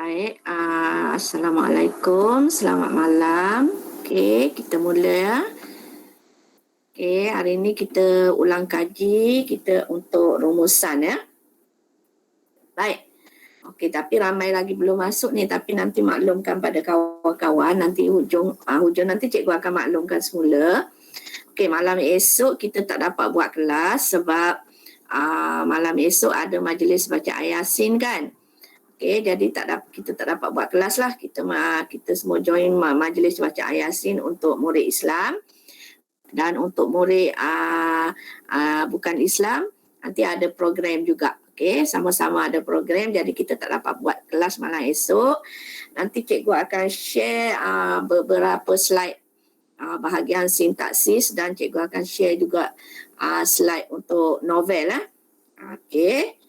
Baik, Assalamualaikum, selamat malam. Okey, kita mula ya. Okey, hari ini kita ulang kaji kita untuk rumusan ya. Baik. Okey, tapi ramai lagi belum masuk ni, tapi nanti maklumkan pada kawan-kawan, nanti hujung nanti cikgu akan maklumkan semula. Okey, malam esok kita tak dapat buat kelas sebab malam esok ada majlis baca ayat Yasin kan. Okey, jadi kita tak dapat buat kelas lah. Kita semua join majlis baca ayat Yasin untuk murid Islam, dan untuk murid bukan Islam nanti ada program juga. Okey, sama-sama ada program, jadi kita tak dapat buat kelas malam esok. Nanti cikgu akan share beberapa slide bahagian sintaksis, dan cikgu akan share juga slide untuk novel lah. Okey.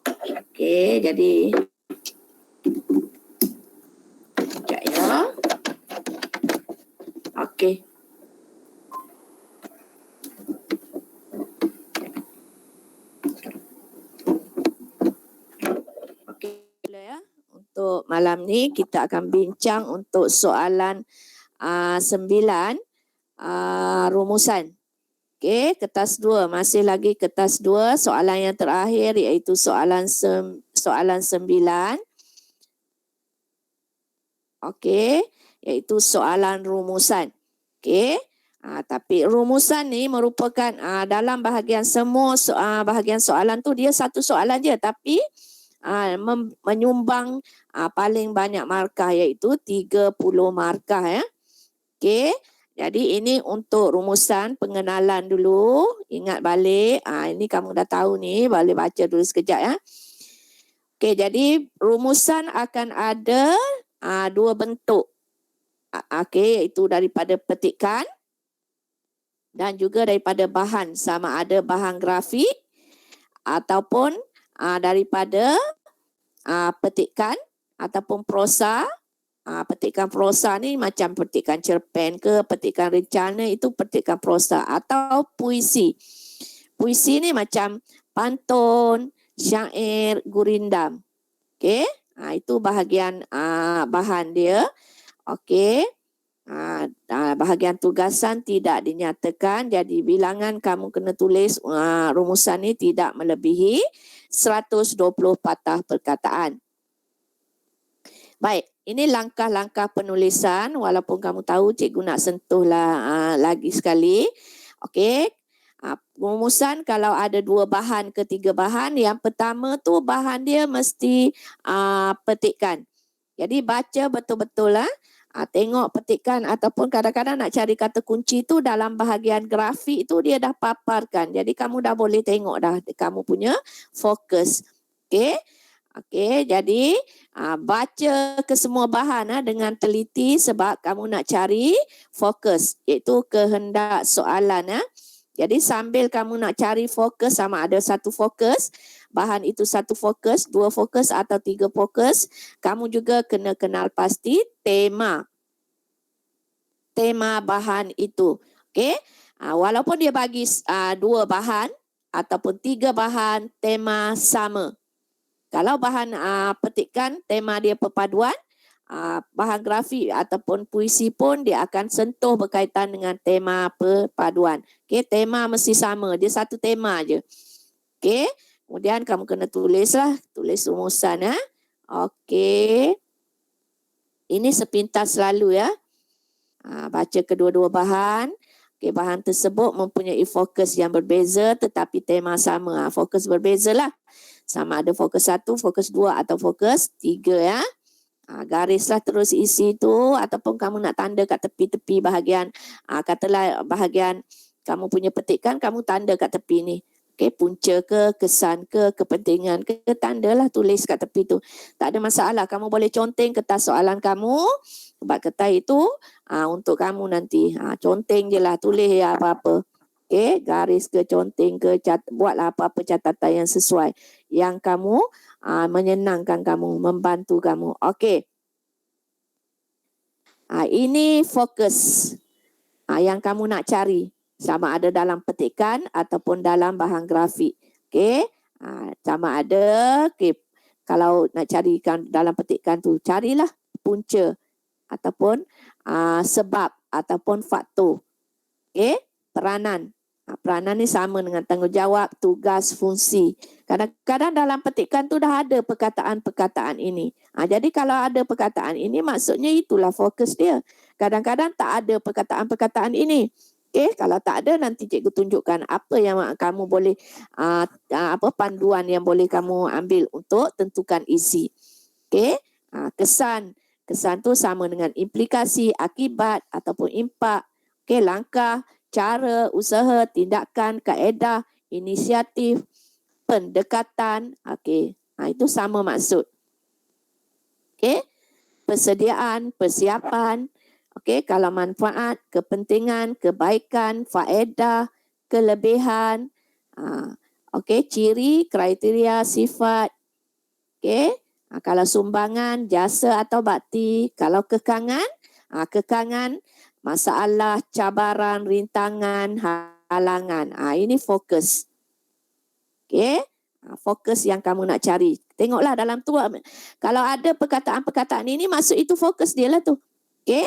Okey, jadi sekejap ya. Okey. Ya. Untuk malam ni kita akan bincang untuk soalan 9 rumusan. Okey, kertas 2, masih lagi kertas 2, soalan yang terakhir iaitu soalan 9. Okey, iaitu soalan rumusan. Okey. Tapi rumusan ni merupakan dalam bahagian semua bahagian soalan tu dia satu soalan je, tapi menyumbang paling banyak markah iaitu 30 markah ya. Okey. Jadi ini untuk rumusan pengenalan dulu. Ingat balik. Ini kamu dah tahu ni, boleh baca dulu sekejap ya. Okey, jadi rumusan akan ada dua bentuk. Okey, iaitu daripada petikan dan juga daripada bahan, sama ada bahan grafik ataupun daripada petikan ataupun prosa. Petikan prosa ni macam petikan cerpen ke, petikan rencana, itu petikan prosa, atau puisi. Puisi ni macam pantun, syair, gurindam. Okey, itu bahagian bahan dia. Okey. Bahagian tugasan tidak dinyatakan, jadi bilangan kamu kena tulis rumusan ni tidak melebihi 120 patah perkataan. Baik, ini langkah-langkah penulisan, walaupun kamu tahu cikgu nak sentuhlah lagi sekali. Okey. Rumusan kalau ada 2 bahan ke 3 bahan, yang pertama tu bahan dia mesti petikan. Jadi baca betul-betul lah. Tengok petikan, ataupun kadang-kadang nak cari kata kunci tu dalam bahagian grafik tu dia dah paparkan. Jadi kamu dah boleh tengok dah kamu punya fokus. Okey. Okey, jadi baca ke semua bahan dengan teliti sebab kamu nak cari fokus, iaitu kehendak soalan. Jadi sambil kamu nak cari fokus, sama ada satu fokus, bahan itu satu fokus, 2 fokus atau 3 fokus, kamu juga kena kenal pasti tema bahan itu. Okey, walaupun dia bagi 2 bahan ataupun 3 bahan, tema sama. Kalau bahan petikan, tema dia perpaduan, bahan grafik ataupun puisi pun dia akan sentuh berkaitan dengan tema perpaduan. Okey, tema mesti sama, dia satu tema je. Okey, kemudian kamu kena tulis rumusan ya. Okey. Ini sepintas selalu ya. Baca kedua-dua bahan. Okey, bahan tersebut mempunyai fokus yang berbeza tetapi tema sama. Fokus berbezalah. Sama ada fokus 1, fokus 2 atau fokus 3 ya. Garislah terus isi tu, ataupun kamu nak tanda kat tepi-tepi bahagian, katalah bahagian kamu punya petikan, kamu tanda kat tepi ni. Okey, punca ke, kesan ke, kepentingan ke, tandalah tulis kat tepi tu. Tak ada masalah, kamu boleh conteng kertas soalan kamu, sebab kertas itu untuk kamu nanti. Conteng je lah, tulis ya apa-apa. Okey, garis ke, conteng ke, buatlah apa-apa catatan yang sesuai, yang kamu menyenangkan kamu, membantu kamu. Okey. Ini fokus yang kamu nak cari, sama ada dalam petikan ataupun dalam bahan grafik. Okey. Sama ada Kalau nak carikan dalam petikan tu, carilah punca ataupun sebab ataupun faktor. Okey, peranan. Peranan ni sama dengan tanggungjawab, tugas, fungsi. Kadang-kadang dalam petikan tu dah ada perkataan-perkataan ini. Jadi kalau ada perkataan ini, maksudnya itulah fokus dia. Kadang-kadang tak ada perkataan-perkataan ini. Okey, kalau tak ada, nanti cikgu tunjukkan apa yang kamu boleh, panduan yang boleh kamu ambil untuk tentukan isi. Okey, kesan. Kesan tu sama dengan implikasi, akibat ataupun impak. Okey, langkah, cara, usaha, tindakan, kaedah, inisiatif, pendekatan. Okey, itu sama maksud. Okey, persediaan, persiapan. Okey, kalau manfaat, kepentingan, kebaikan, faedah, kelebihan. Okey, ciri, kriteria, sifat. Okey, kalau sumbangan, jasa atau bakti. Kalau kekangan, kekangan, masalah, cabaran, rintangan, halangan. Ini fokus. Okey, fokus yang kamu nak cari. Tengoklah dalam tu, kalau ada perkataan-perkataan ini, maksud itu fokus dia lah tu. Okey,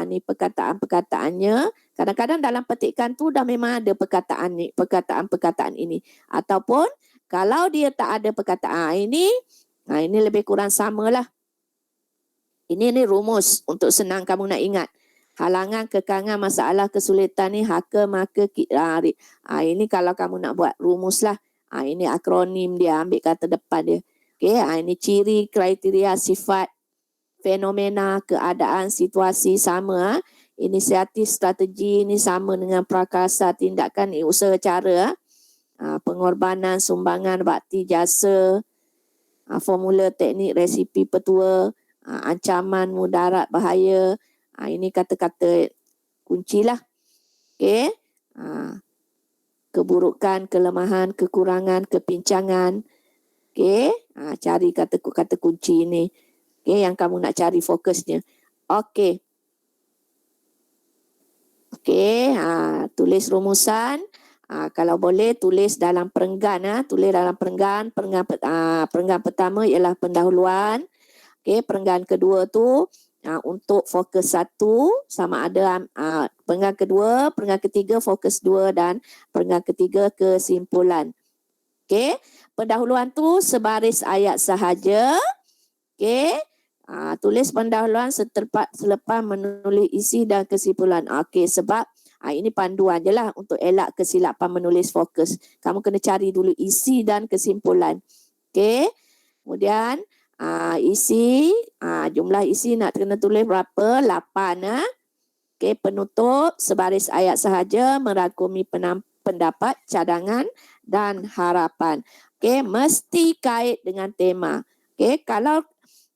ni perkataan-perkataannya. Kadang-kadang dalam petikan tu dah memang ada perkataan-perkataan ini. Ataupun kalau dia tak ada perkataan ini lebih kurang samalah. Ini rumus untuk senang kamu nak ingat. Halangan, kekangan, masalah, kesulitan ni, haka, maka, ini kalau kamu nak buat rumus lah. Ini akronim dia, ambil kata depan dia. Okey, ini ciri, kriteria, sifat, fenomena, keadaan, situasi sama. Inisiatif, strategi ni sama dengan prakasa, tindakan, usaha, cara. Pengorbanan, sumbangan, bakti, jasa, formula, teknik, resipi, petua, ancaman, mudarat, bahaya. Ini kata-kata kunci lah. Okey. Keburukan, kelemahan, kekurangan, kepincangan. Okey. Cari kata-kata kunci ini. Okey, yang kamu nak cari fokusnya. Okey. Okey, tulis rumusan. Kalau boleh tulis dalam perenggan. Tulis dalam perenggan. Perenggan pertama ialah pendahuluan. Okey, perenggan kedua tu untuk fokus 1 sama ada perenggan kedua, perenggan ketiga fokus 2 dan perenggan ketiga kesimpulan. Okey, pendahuluan tu sebaris ayat sahaja. Okey, tulis pendahuluan selepas menulis isi dan kesimpulan. Okey, sebab ini panduan je lah untuk elak kesilapan menulis fokus. Kamu kena cari dulu isi dan kesimpulan. Okey, kemudian isi, jumlah isi nak kena tulis berapa? 8. Okey, penutup sebaris ayat sahaja merangkumi pendapat, cadangan dan harapan. Okey, mesti kait dengan tema. Okey, kalau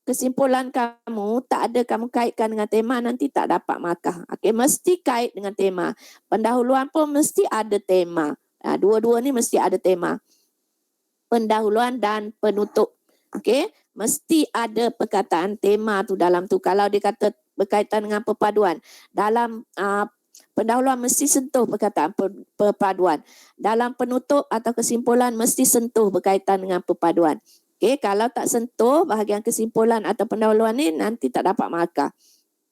kesimpulan kamu tak ada kamu kaitkan dengan tema, nanti tak dapat markah. Okey, mesti kait dengan tema. Pendahuluan pun mesti ada tema. Dua-dua ni mesti ada tema. Pendahuluan dan penutup. Okey, mesti ada perkataan tema tu dalam tu. Kalau dia kata berkaitan dengan perpaduan, dalam pendahuluan mesti sentuh perkataan perpaduan. Dalam penutup atau kesimpulan mesti sentuh berkaitan dengan perpaduan. Okey, kalau tak sentuh bahagian kesimpulan atau pendahuluan ni, nanti tak dapat markah.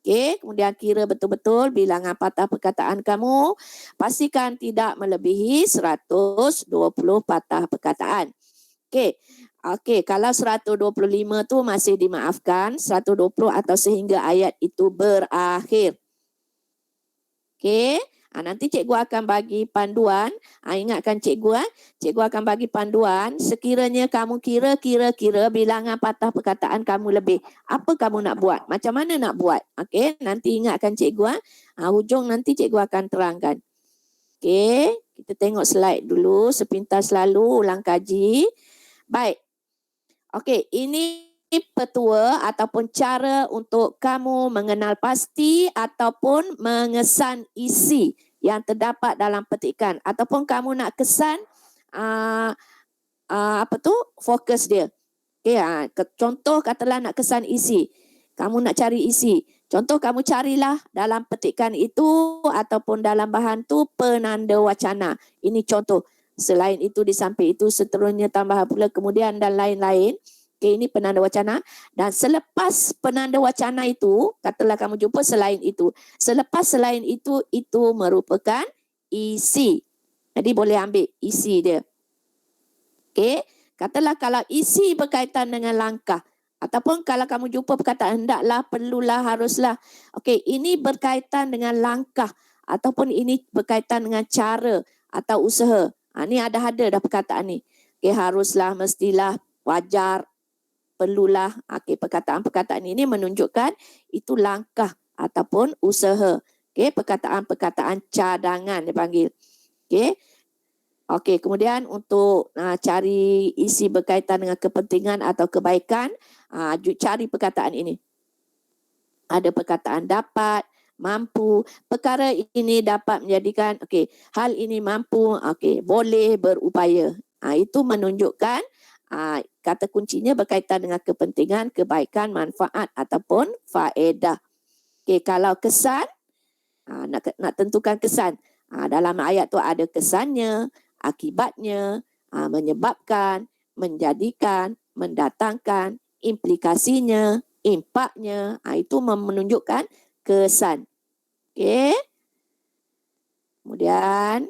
Okey, kemudian kira betul-betul bilangan patah perkataan kamu. Pastikan tidak melebihi 120 patah perkataan. Okey. Okey, kalau 125 tu masih dimaafkan, 120 atau sehingga ayat itu berakhir. Okey, nanti cikgu akan bagi panduan. Ingatkan cikgu, cikgu akan bagi panduan. Sekiranya kamu kira bilangan patah perkataan kamu lebih, apa kamu nak buat? Macam mana nak buat? Okey, nanti ingatkan cikgu. Hujung nanti cikgu akan terangkan. Okey, kita tengok slide dulu sepintas selalu ulang kaji. Baik. Okey, ini petua ataupun cara untuk kamu mengenal pasti ataupun mengesan isi yang terdapat dalam petikan ataupun kamu nak kesan fokus dia. Okey, contoh katalah nak kesan isi. Kamu nak cari isi. Contoh kamu carilah dalam petikan itu ataupun dalam bahan tu penanda wacana. Ini contoh. Selain itu, di samping itu, seterusnya, tambah pula, kemudian dan lain-lain. Okey, ini penanda wacana. Dan selepas penanda wacana itu, katalah kamu jumpa selain itu. Selepas selain itu merupakan isi. Jadi boleh ambil isi dia. Okey, katalah kalau isi berkaitan dengan langkah. Ataupun kalau kamu jumpa perkataan hendaklah, perlulah, haruslah. Okey, ini berkaitan dengan langkah. Ataupun ini berkaitan dengan cara atau usaha. Ni ada dah perkataan ni. Okey, haruslah, mestilah, wajar, perlulah. Okey, perkataan-perkataan ini menunjukkan itu langkah ataupun usaha. Okey, perkataan-perkataan cadangan dia panggil. Okey. Okey, kemudian untuk cari isi berkaitan dengan kepentingan atau kebaikan, cari perkataan ini. Ada perkataan dapat, mampu, perkara ini dapat menjadikan, okey, hal ini mampu, okey, boleh, berupaya. Itu menunjukkan kata kuncinya berkaitan dengan kepentingan, kebaikan, manfaat ataupun faedah. Okey, kalau kesan, nak tentukan kesan. Dalam ayat tu ada kesannya, akibatnya, menyebabkan, menjadikan, mendatangkan, implikasinya, impaknya, itu menunjukkan kesan. Okey. Kemudian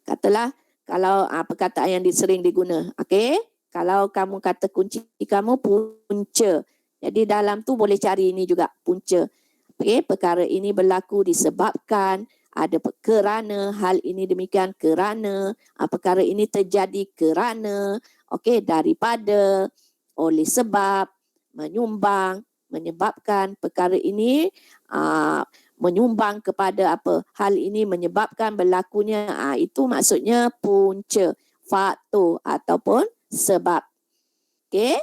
katalah kalau perkataan yang sering diguna. Okey. Kalau kamu kata kunci kamu punca. Jadi dalam tu boleh cari ini juga punca. Okey, perkara ini berlaku disebabkan, ada kerana, hal ini demikian kerana, perkara ini terjadi kerana, okey, daripada, oleh sebab, menyumbang, menyebabkan, perkara ini menyumbang kepada apa, hal ini menyebabkan berlakunya, itu maksudnya punca, faktor ataupun sebab. Okey,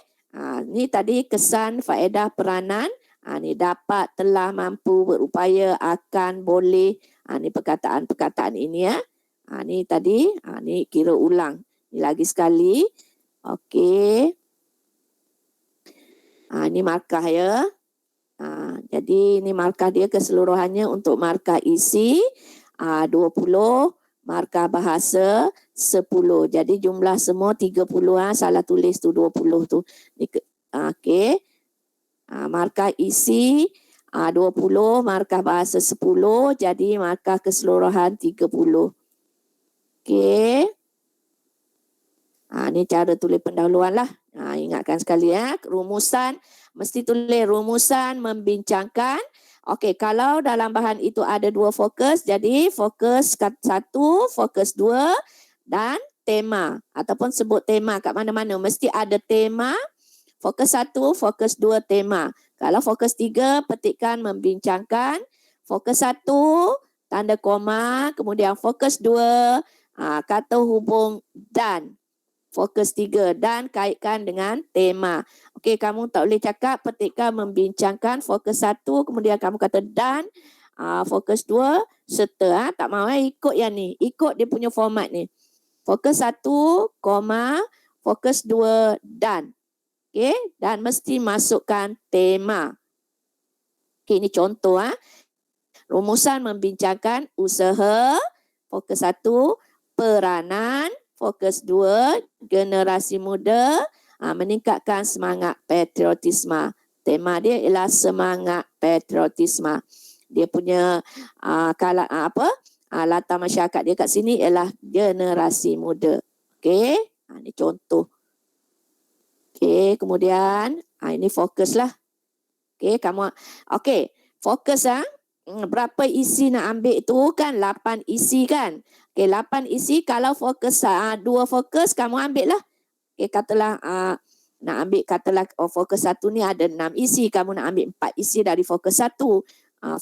ni tadi kesan, faedah, peranan. Ni dapat, telah, mampu, berupaya, akan, boleh. Ni perkataan-perkataan ini ya. Ni tadi, ni kira ulang. Ni lagi sekali. Okey. Ni markah ya. Jadi ni markah dia keseluruhannya untuk markah isi 20, markah bahasa 10. Jadi jumlah semua 30. Salah tulis tu 20 tu. Okey. Markah isi 20, markah bahasa 10, jadi markah keseluruhan 30. Okey. Ni cara tulis pendahuluan lah. Ingatkan sekali ya, rumusan, mesti tulis rumusan membincangkan. Okey, kalau dalam bahan itu ada 2 fokus, jadi fokus 1, fokus 2 dan tema. Ataupun sebut tema kat mana-mana, mesti ada tema. Fokus 1, fokus 2, tema. Kalau fokus 3, petikkan membincangkan. Fokus 1, tanda koma. Kemudian fokus 2, kata hubung dan. Fokus 3, dan kaitkan dengan tema. Okey, kamu tak boleh cakap petikkan membincangkan. Fokus 1, kemudian kamu kata dan. Fokus 2, serta. Tak mahu ikut yang ni. Ikut dia punya format ni. Fokus 1, fokus 2, dan. Okey, dan mesti masukkan tema. Okey, ini contoh rumusan membincangkan usaha, fokus 1, peranan, fokus 2, generasi muda, meningkatkan semangat patriotisme. Tema dia ialah semangat patriotisme. Dia punya latar masyarakat dia kat sini ialah generasi muda. Okey, ini contoh. Okey, kemudian ini fokus lah. Okey, okey, fokus berapa isi nak ambil tu kan 8 isi kan. Okey, 8 isi, kalau fokus 2 fokus kamu ambil lah. Okey, katalah nak ambil, katalah fokus 1 ni ada 6 isi, kamu nak ambil 4 isi dari fokus 1.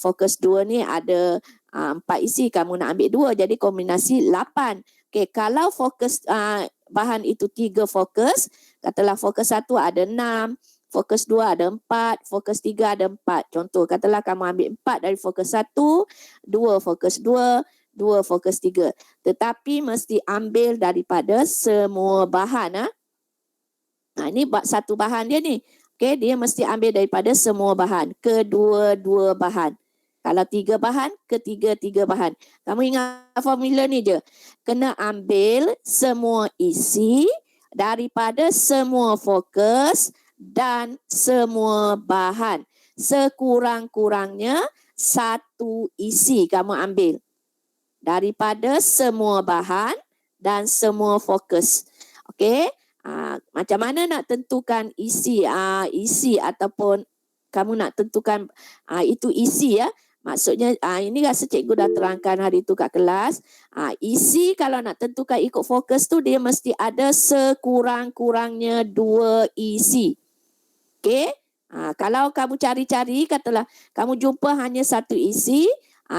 Fokus 2 ni ada 4 isi, kamu nak ambil 2, jadi kombinasi 8. Okey, kalau fokus bahan itu 3 fokus, katalah fokus 1 ada 6, fokus 2 ada 4, fokus 3 ada 4. Contoh, katalah kamu ambil 4 dari fokus 1, 2 fokus 2, 2 fokus 3. Tetapi mesti ambil daripada semua bahan. Ini satu bahan dia ni. Okey, dia mesti ambil daripada semua bahan, kedua-dua bahan. Kalau 3 bahan, ketiga-tiga bahan. Kamu ingat formula ni je. Kena ambil semua isi daripada semua fokus dan semua bahan. Sekurang-kurangnya satu isi kamu ambil daripada semua bahan dan semua fokus. Okey, macam mana nak tentukan isi isi ataupun kamu nak tentukan itu isi ya. Maksudnya ini rasa cikgu dah terangkan hari tu kat kelas. Isi kalau nak tentukan ikut fokus tu dia mesti ada sekurang-kurangnya 2 isi. Okey? Kalau kamu cari-cari katalah kamu jumpa hanya satu isi,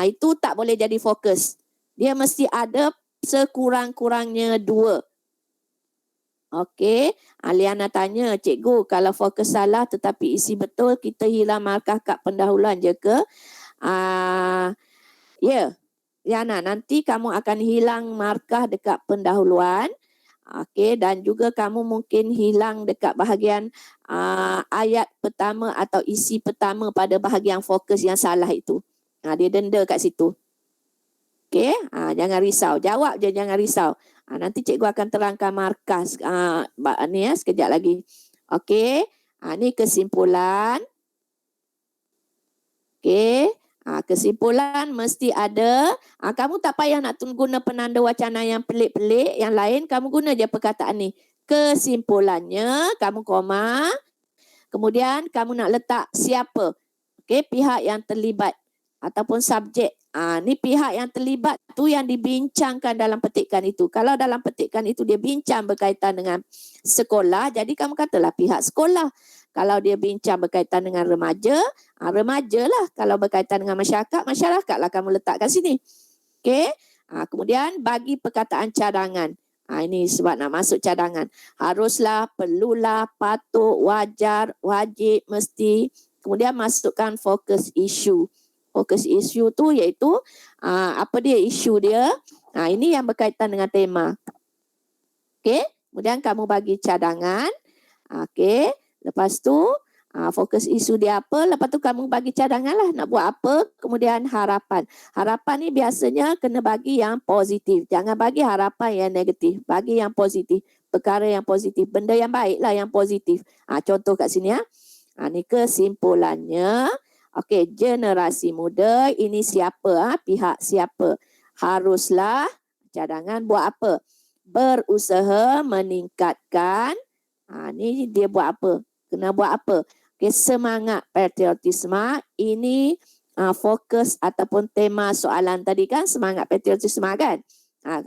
itu tak boleh jadi fokus. Dia mesti ada sekurang-kurangnya 2. Okey, Liana tanya, cikgu kalau fokus salah tetapi isi betul, kita hilang markah kat pendahuluan je ke? Ya, Liana, nanti kamu akan hilang markah dekat pendahuluan. Okey, dan juga kamu mungkin hilang dekat bahagian ayat pertama atau isi pertama pada bahagian fokus yang salah itu. Dia denda kat situ. Okey, jangan risau. Jawab je, jangan risau. Nanti cikgu akan terangkan markas ni ya sekejap lagi. Okey, ni kesimpulan. Okey, kesimpulan mesti ada. Kamu tak payah nak guna penanda wacana yang pelik-pelik. Yang lain kamu guna je perkataan ni. Kesimpulannya kamu koma. Kemudian kamu nak letak siapa. Okey, pihak yang terlibat ataupun subjek. Ni pihak yang terlibat tu yang dibincangkan dalam petikan itu. Kalau dalam petikan itu dia bincang berkaitan dengan sekolah, jadi kamu katalah pihak sekolah. Kalau dia bincang berkaitan dengan remaja, remaja lah. Kalau berkaitan dengan masyarakat, masyarakat lah kamu letakkan sini. Okey. Kemudian bagi perkataan cadangan. Ini sebab nak masuk cadangan. Haruslah, perlulah, patut, wajar, wajib, mesti. Kemudian masukkan fokus isu. Fokus isu tu iaitu apa dia isu dia. Ini yang berkaitan dengan tema. Okey. Kemudian kamu bagi cadangan. Okey. Lepas tu fokus isu dia apa. Lepas tu kamu bagi cadangan lah nak buat apa. Kemudian harapan. Harapan ni biasanya kena bagi yang positif. Jangan bagi harapan yang negatif. Bagi yang positif. Perkara yang positif. Benda yang baik lah yang positif. Contoh kat sini ya. Ni kesimpulannya. Okey, generasi muda ini siapa? Pihak siapa? Haruslah cadangan buat apa? Berusaha meningkatkan. Ni dia buat apa? Kena buat apa? Okay, semangat patriotisme. Ini fokus ataupun tema soalan tadi kan. Semangat patriotisme kan?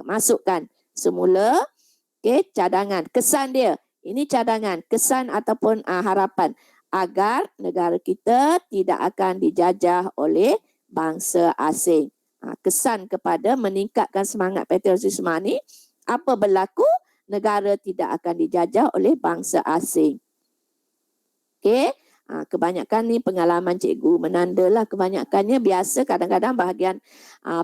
Masukkan semula. Okay, cadangan. Kesan dia. Ini cadangan. Kesan ataupun harapan. Agar negara kita tidak akan dijajah oleh bangsa asing. Kesan kepada meningkatkan semangat patriotisme ni. Apa berlaku? Negara tidak akan dijajah oleh bangsa asing. Okey, kebanyakan ni pengalaman cikgu menandalah kebanyakannya biasa kadang-kadang bahagian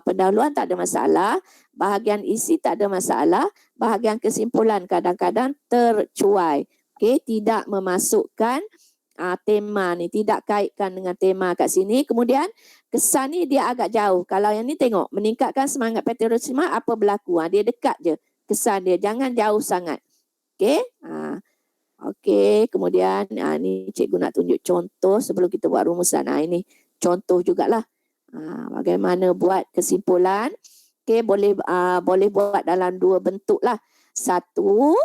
pendahuluan tak ada masalah, bahagian isi tak ada masalah, bahagian kesimpulan kadang-kadang tercuai. Okey, tidak memasukkan tema ni, tidak kaitkan dengan tema kat sini. Kemudian kesan ni dia agak jauh. Kalau yang ni tengok meningkatkan semangat patriotisme apa berlaku? Dia dekat je. Kesan dia jangan jauh sangat. Okey. Okey, kemudian ni cikgu nak tunjuk contoh sebelum kita buat rumusan. Ini contoh jugalah. Bagaimana buat kesimpulan. Okey, boleh buat dalam 2 bentuk lah. Satu.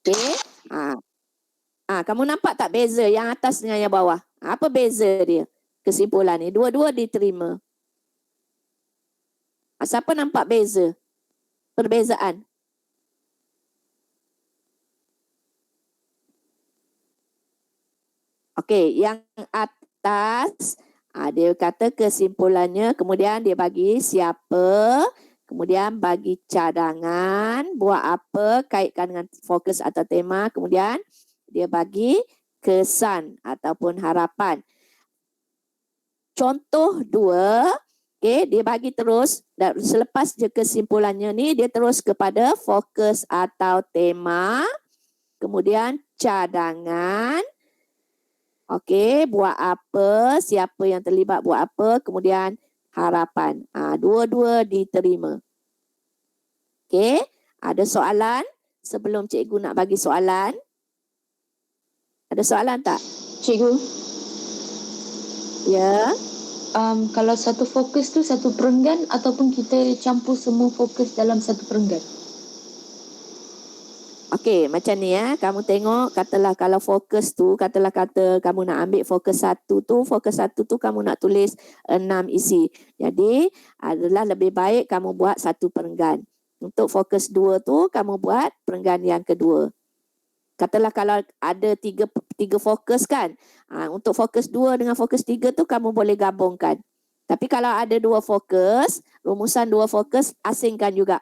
Okey. Kamu nampak tak beza yang atas dengan yang bawah? Apa beza dia? Kesimpulan ni dua-dua diterima. Siapa nampak beza? Perbezaan. Okey, yang atas dia kata kesimpulannya, kemudian dia bagi siapa, kemudian bagi cadangan, buat apa, kaitkan dengan fokus atau tema, kemudian dia bagi kesan ataupun harapan. Contoh 2, okey, dia bagi terus, dan selepas je kesimpulannya ni, dia terus kepada fokus atau tema, kemudian cadangan. Okey, buat apa, siapa yang terlibat buat apa, kemudian harapan. Dua-dua diterima. Okey, ada soalan sebelum cikgu nak bagi soalan? Ada soalan tak? Cikgu, Ya. kalau satu fokus tu satu perenggan ataupun kita campur semua fokus dalam satu perenggan? Okey, macam ni ya. Kamu tengok, katalah kalau fokus tu, katalah kamu nak ambil fokus satu tu kamu nak tulis 6 isi. Jadi, adalah lebih baik kamu buat satu perenggan. Untuk fokus 2 tu, kamu buat perenggan yang kedua. Katalah kalau ada tiga fokus kan. Untuk fokus 2 dengan fokus 3 tu kamu boleh gabungkan. Tapi kalau ada 2 fokus, rumusan 2 fokus asingkan juga.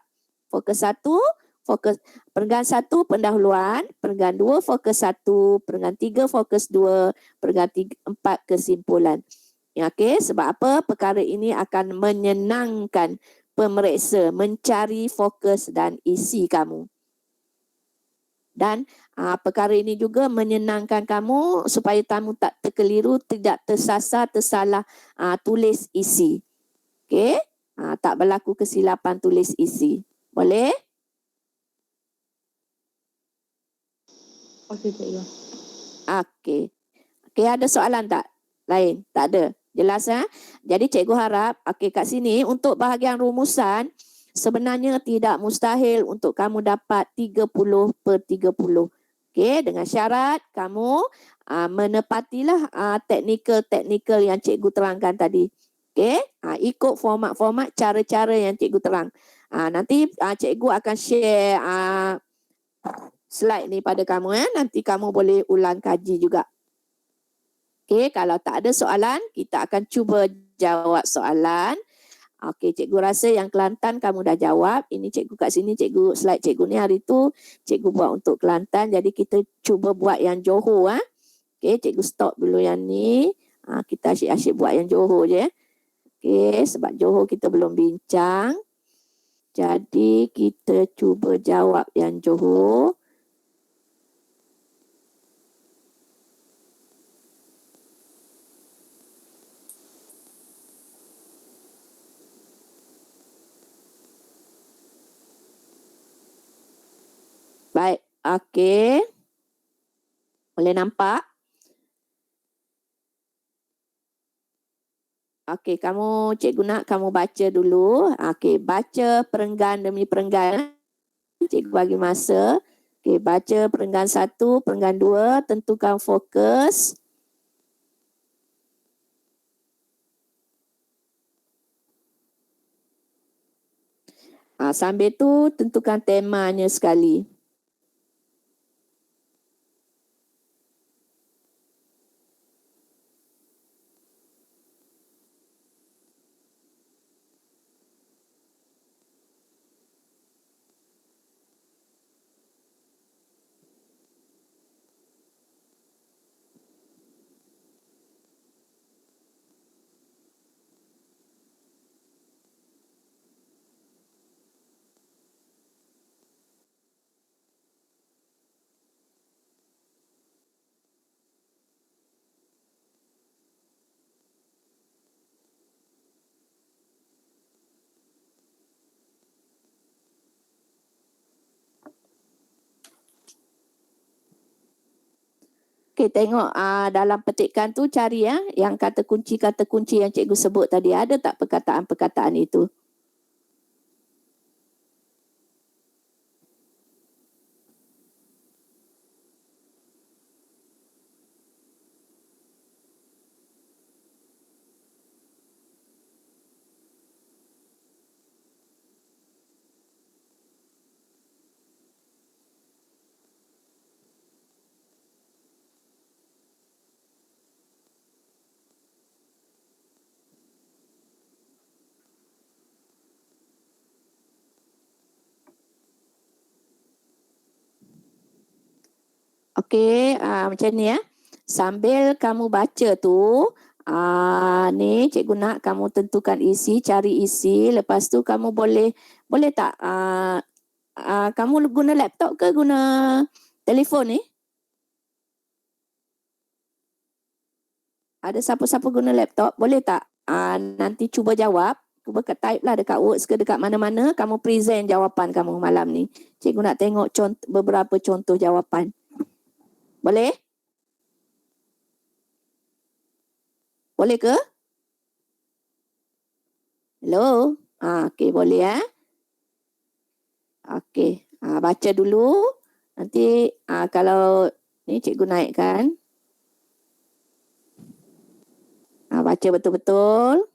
Fokus 1, fokus perenggan 1 pendahuluan, perenggan 2 fokus 1, perenggan 3 fokus 2, perenggan 4 kesimpulan. Ya, okey, sebab apa? Perkara ini akan menyenangkan pemeriksa mencari fokus dan isi kamu. Dan perkara ini juga menyenangkan kamu supaya kamu tak terkeliru, tidak tersasar, tersalah tulis isi. Okey? Tak berlaku kesilapan tulis isi. Boleh? Okey, cikgu. Okey. Okey, ada soalan tak? Lain? Tak ada? Jelas ya? Jadi cikgu harap, okey kat sini untuk bahagian rumusan, sebenarnya tidak mustahil untuk kamu dapat 30/30. Okey, dengan syarat kamu menepatilah teknikal yang cikgu terangkan tadi. Okey, ikut format-format cara-cara yang cikgu terang. Nanti cikgu akan share slide ni pada kamu ya. Nanti kamu boleh ulang kaji juga. Okey, kalau tak ada soalan, kita akan cuba jawab soalan. Okey, cikgu rasa yang Kelantan kamu dah jawab. Ini cikgu kat sini, slide cikgu ni hari tu cikgu buat untuk Kelantan. Jadi kita cuba buat yang Johor. Okey, cikgu stop dulu yang ni. Kita asyik-asyik buat yang Johor je. Okey, sebab Johor kita belum bincang. Jadi kita cuba jawab yang Johor. Baik, okey. Boleh nampak? Okey, cikgu nak kamu baca dulu. Okey, baca perenggan demi perenggan. Cikgu bagi masa. Okey, baca perenggan 1, perenggan 2, tentukan fokus. Sambil tu tentukan temanya sekali. Okey, tengok dalam petikan tu cari ya yang kata kunci yang cikgu sebut tadi. Ada tak perkataan-perkataan itu? Okey, macam ni ya. Sambil kamu baca tu, ni cikgu nak kamu tentukan isi, cari isi. Lepas tu kamu boleh tak kamu guna laptop ke guna telefon ni? Ada siapa-siapa guna laptop? Boleh tak nanti cuba jawab? cuba type lah dekat Words ke dekat mana-mana, kamu present jawapan kamu malam ni. Cikgu nak tengok beberapa contoh jawapan. Boleh? Boleh ke? Hello? Okey, boleh ya. Okey, baca dulu. Nanti kalau ni cikgu naikkan. Baca betul-betul.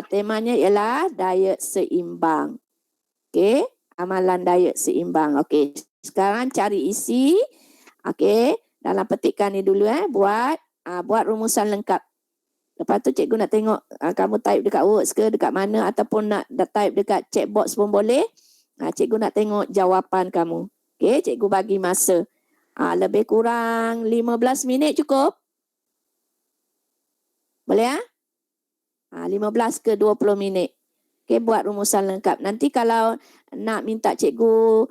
Temanya ialah diet seimbang. Okey, amalan diet seimbang. Okey, sekarang cari isi. Okey, dalam petikan ni dulu buat rumusan lengkap. Lepas tu cikgu nak tengok kamu type dekat Words ke dekat mana ataupun nak type dekat chat box pun boleh. Cikgu nak tengok jawapan kamu. Okey, cikgu bagi masa. Lebih kurang 15 minit cukup? Boleh 15 ke 20 minit. Okey, buat rumusan lengkap. Nanti kalau nak minta cikgu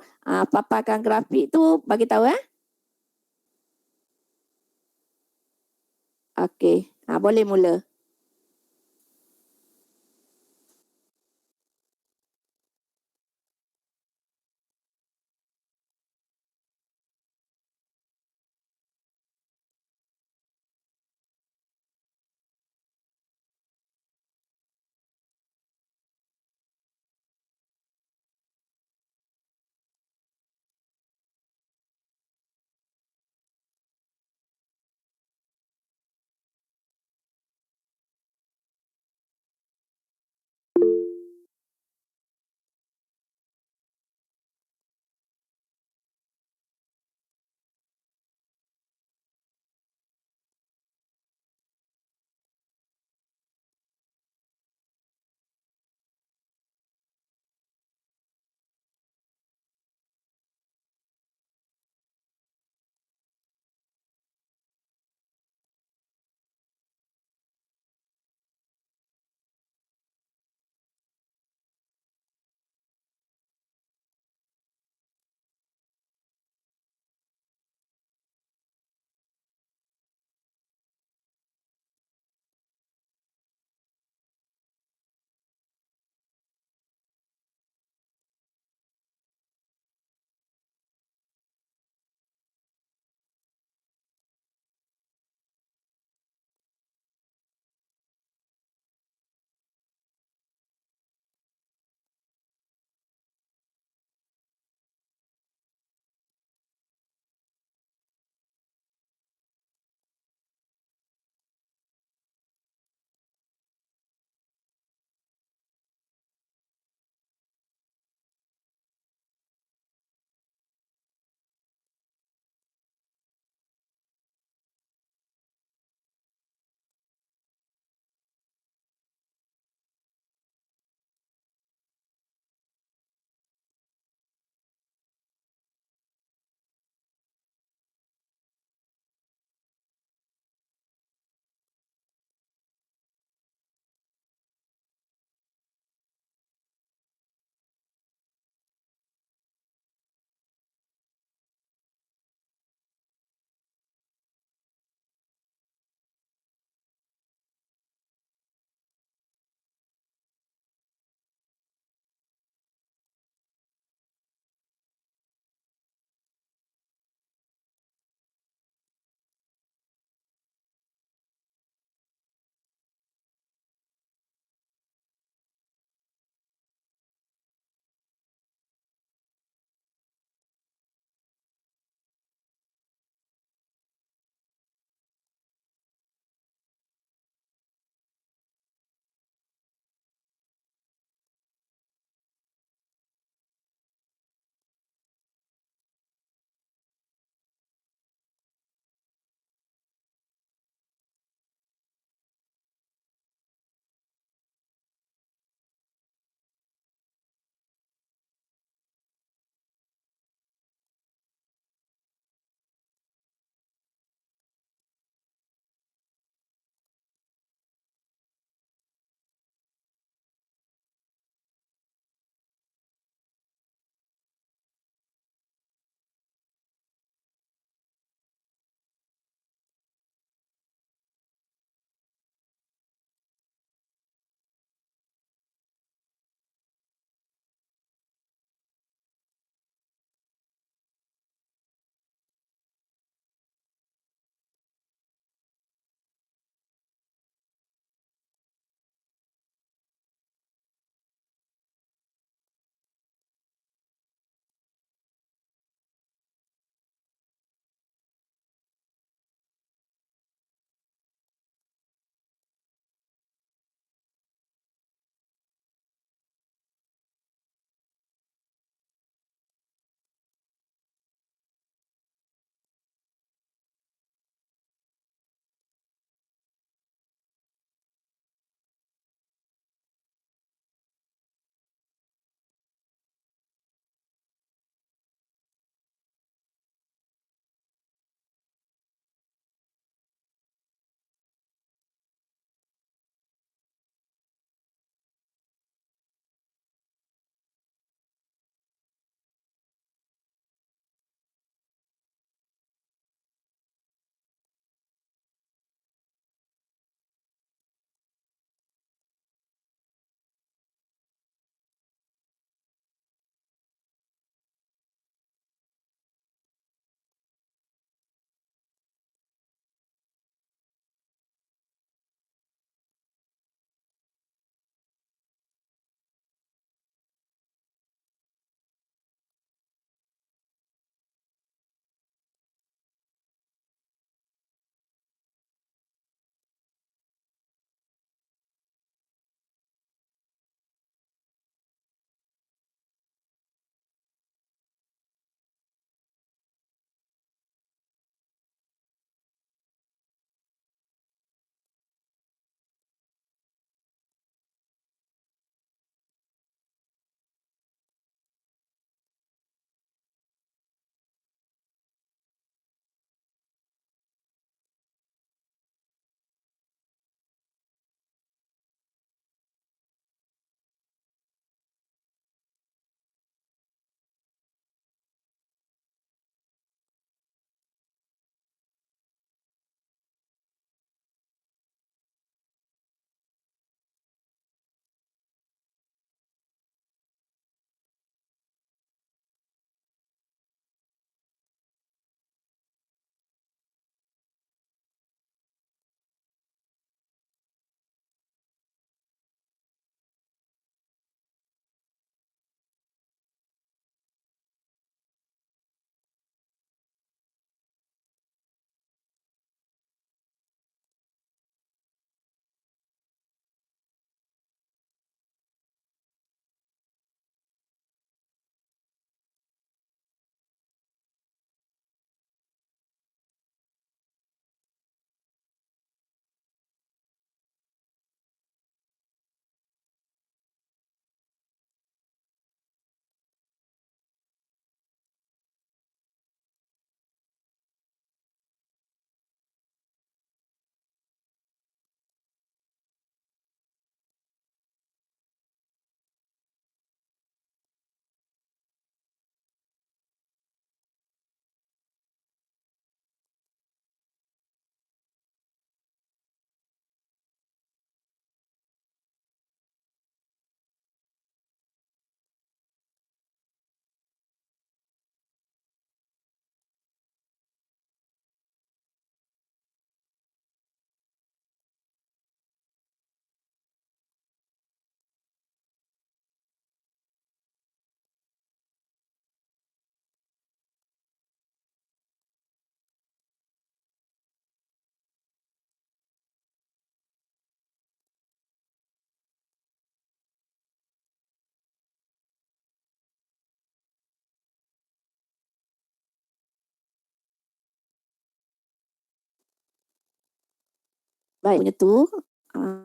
paparkan grafik tu bagi tahu Okey, boleh mula. Baik, punya tu. Ah,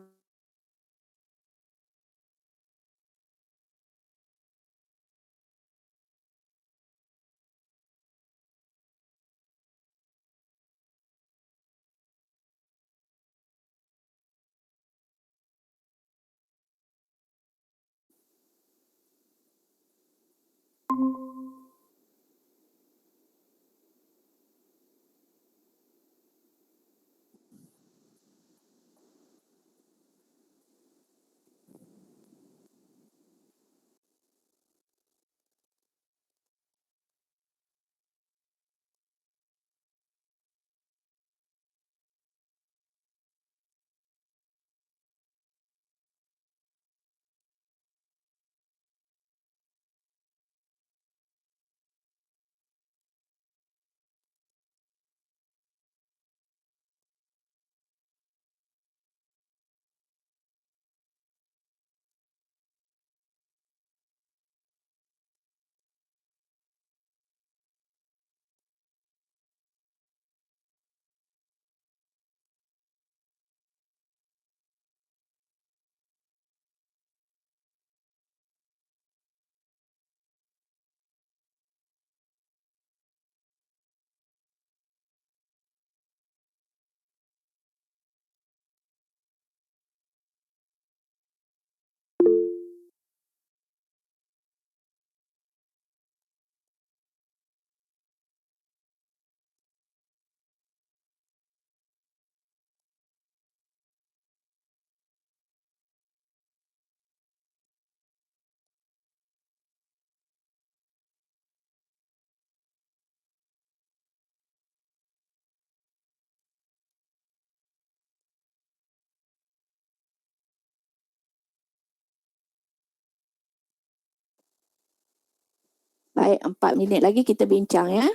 baik, 4 minit lagi kita bincang ya.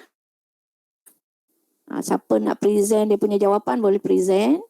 Siapa nak present dia punya jawapan boleh present.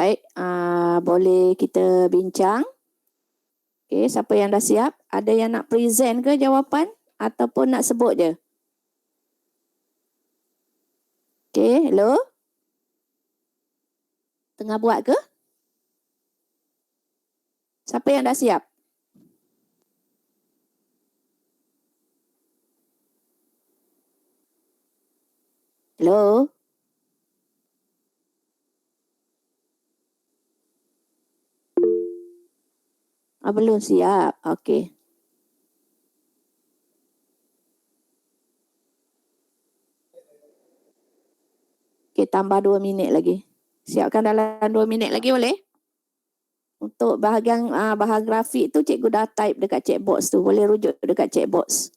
Baik, boleh kita bincang. Okey, siapa yang dah siap? Ada yang nak present ke jawapan ataupun nak sebut je? Okey, hello? Tengah buat ke? Siapa yang dah siap? Hello? Belum siap. Okey. Okey, tambah 2 minit lagi. Siapkan dalam 2 minit lagi boleh? Untuk bahagian bahagian grafik tu cikgu dah type dekat checkbox tu. Boleh rujuk dekat checkbox.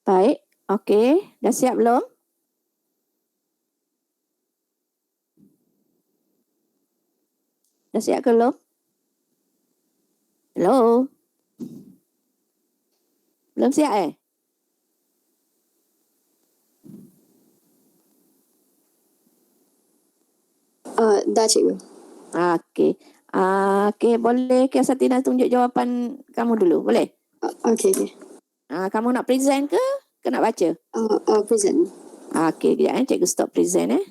Baik, okey. Dah siap belum? Dah siap ke belum? Hello? Belum siap Dah cikgu. Okey. Okey, boleh Kak Satina tunjuk jawapan kamu dulu, boleh? Okey. Kamu nak present ke? ke nak baca? Present. Okey, kejap cikgu stop present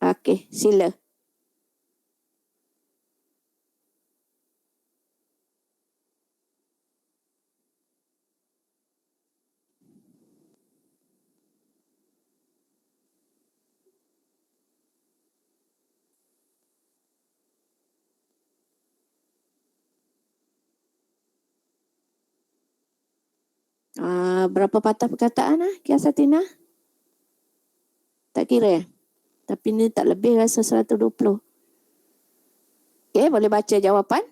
Okey, sila. Berapa patah perkataan Kiasatina? Tak kira Tapi ni tak lebih rasa 120. Okey, boleh baca jawapan?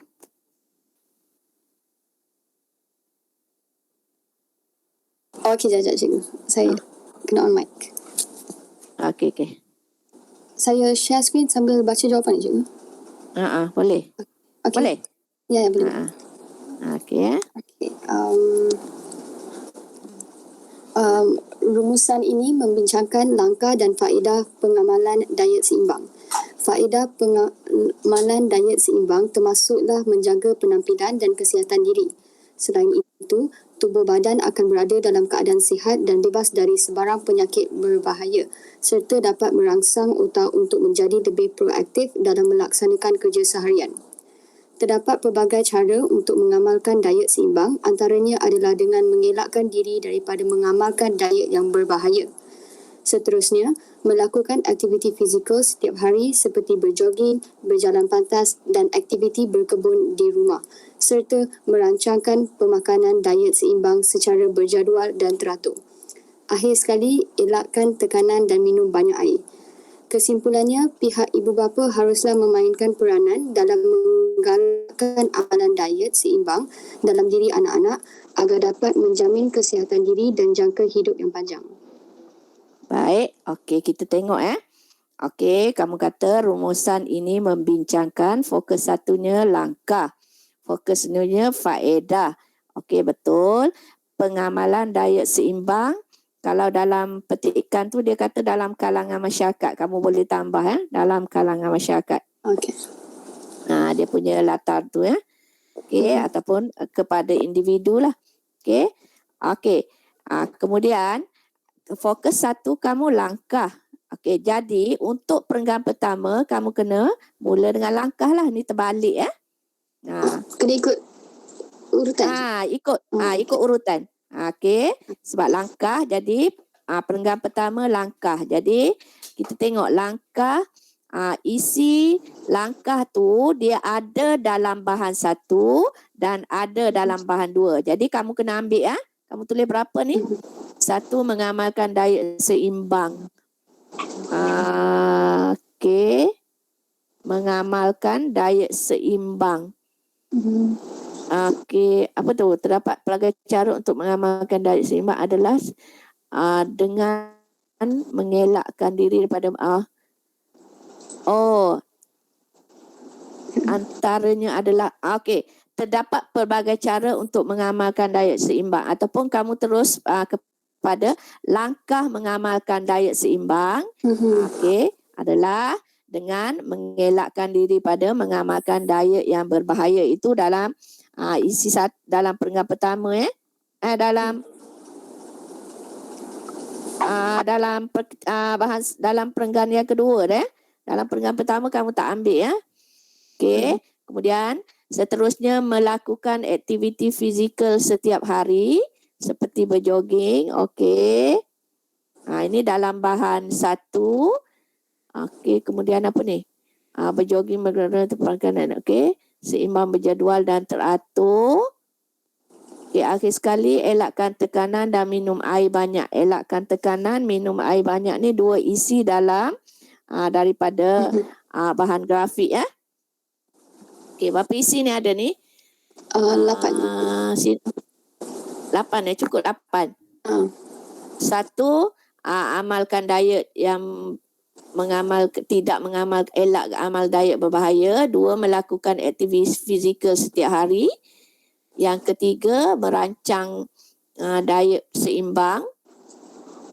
Okey, jap cikgu. Saya kena on mic. Okey. Saya share screen sambil baca jawapan ni, cikgu. Boleh. Okay. Boleh? Ya, boleh. Okey. Okay. Rumusan ini membincangkan langkah dan faedah pengamalan diet seimbang. Faedah pengamalan diet seimbang termasuklah menjaga penampilan dan kesihatan diri. Selain itu, tubuh badan akan berada dalam keadaan sihat dan bebas dari sebarang penyakit berbahaya serta dapat merangsang otak untuk menjadi lebih proaktif dalam melaksanakan kerja seharian. Terdapat pelbagai cara untuk mengamalkan diet seimbang, antaranya adalah dengan mengelakkan diri daripada mengamalkan diet yang berbahaya. Seterusnya, melakukan aktiviti fizikal setiap hari seperti berjoging, berjalan pantas dan aktiviti berkebun di rumah, serta merancangkan pemakanan diet seimbang secara berjadual dan teratur. Akhir sekali, elakkan tekanan dan minum banyak air. Kesimpulannya, pihak ibu bapa haruslah memainkan peranan dalam menggalakkan amalan diet seimbang dalam diri anak-anak agar dapat menjamin kesihatan diri dan jangka hidup yang panjang. Baik, okey kita tengok Okey, kamu kata rumusan ini membincangkan fokus satunya langkah. Fokus satunya faedah. Okey, betul. Pengamalan diet seimbang. Kalau dalam petikan tu dia kata dalam kalangan masyarakat. Kamu boleh tambah dalam kalangan masyarakat. Okey. Dia punya latar tu Okey, ataupun kepada individu lah. Okey. Kemudian fokus satu kamu langkah. Okey, jadi untuk perenggan pertama kamu kena mula dengan langkah lah. Ni terbalik Kena ikut urutan. Ikut urutan. Okey, sebab langkah jadi perenggan pertama langkah. Jadi kita tengok langkah isi langkah tu dia ada dalam bahan 1 dan ada dalam bahan 2. Jadi kamu kena ambil kamu tulis berapa ni? 1 mengamalkan diet seimbang. Okey. Mengamalkan diet seimbang. Okey, apa tu? Terdapat pelbagai cara untuk mengamalkan diet seimbang adalah dengan mengelakkan diri daripada antaranya adalah terdapat pelbagai cara untuk mengamalkan diet seimbang ataupun kamu terus kepada langkah mengamalkan diet seimbang. Okey, adalah dengan mengelakkan diri pada mengamalkan diet yang berbahaya. Itu dalam isi dalam perenggan pertama dalam perenggan yang kedua dalam perenggan pertama kamu tak ambil Okey, kemudian seterusnya melakukan aktiviti fizikal setiap hari seperti berjoging. Okey. Ini dalam bahan 1. Okey, kemudian apa ni? Berjoging bergerak terpangkanan. Okey, seimbang berjadual dan teratur. Okey, akhir sekali elakkan tekanan dan minum air banyak. Elakkan tekanan, minum air banyak ni 2 isi dalam daripada bahan grafik Okey, berapa isi ni ada ni? 8. 8 cukup 8. 1, amalkan diet yang tidak mengamal elak amal diet berbahaya. 2, melakukan aktiviti fizikal setiap hari. Yang ketiga, merancang diet seimbang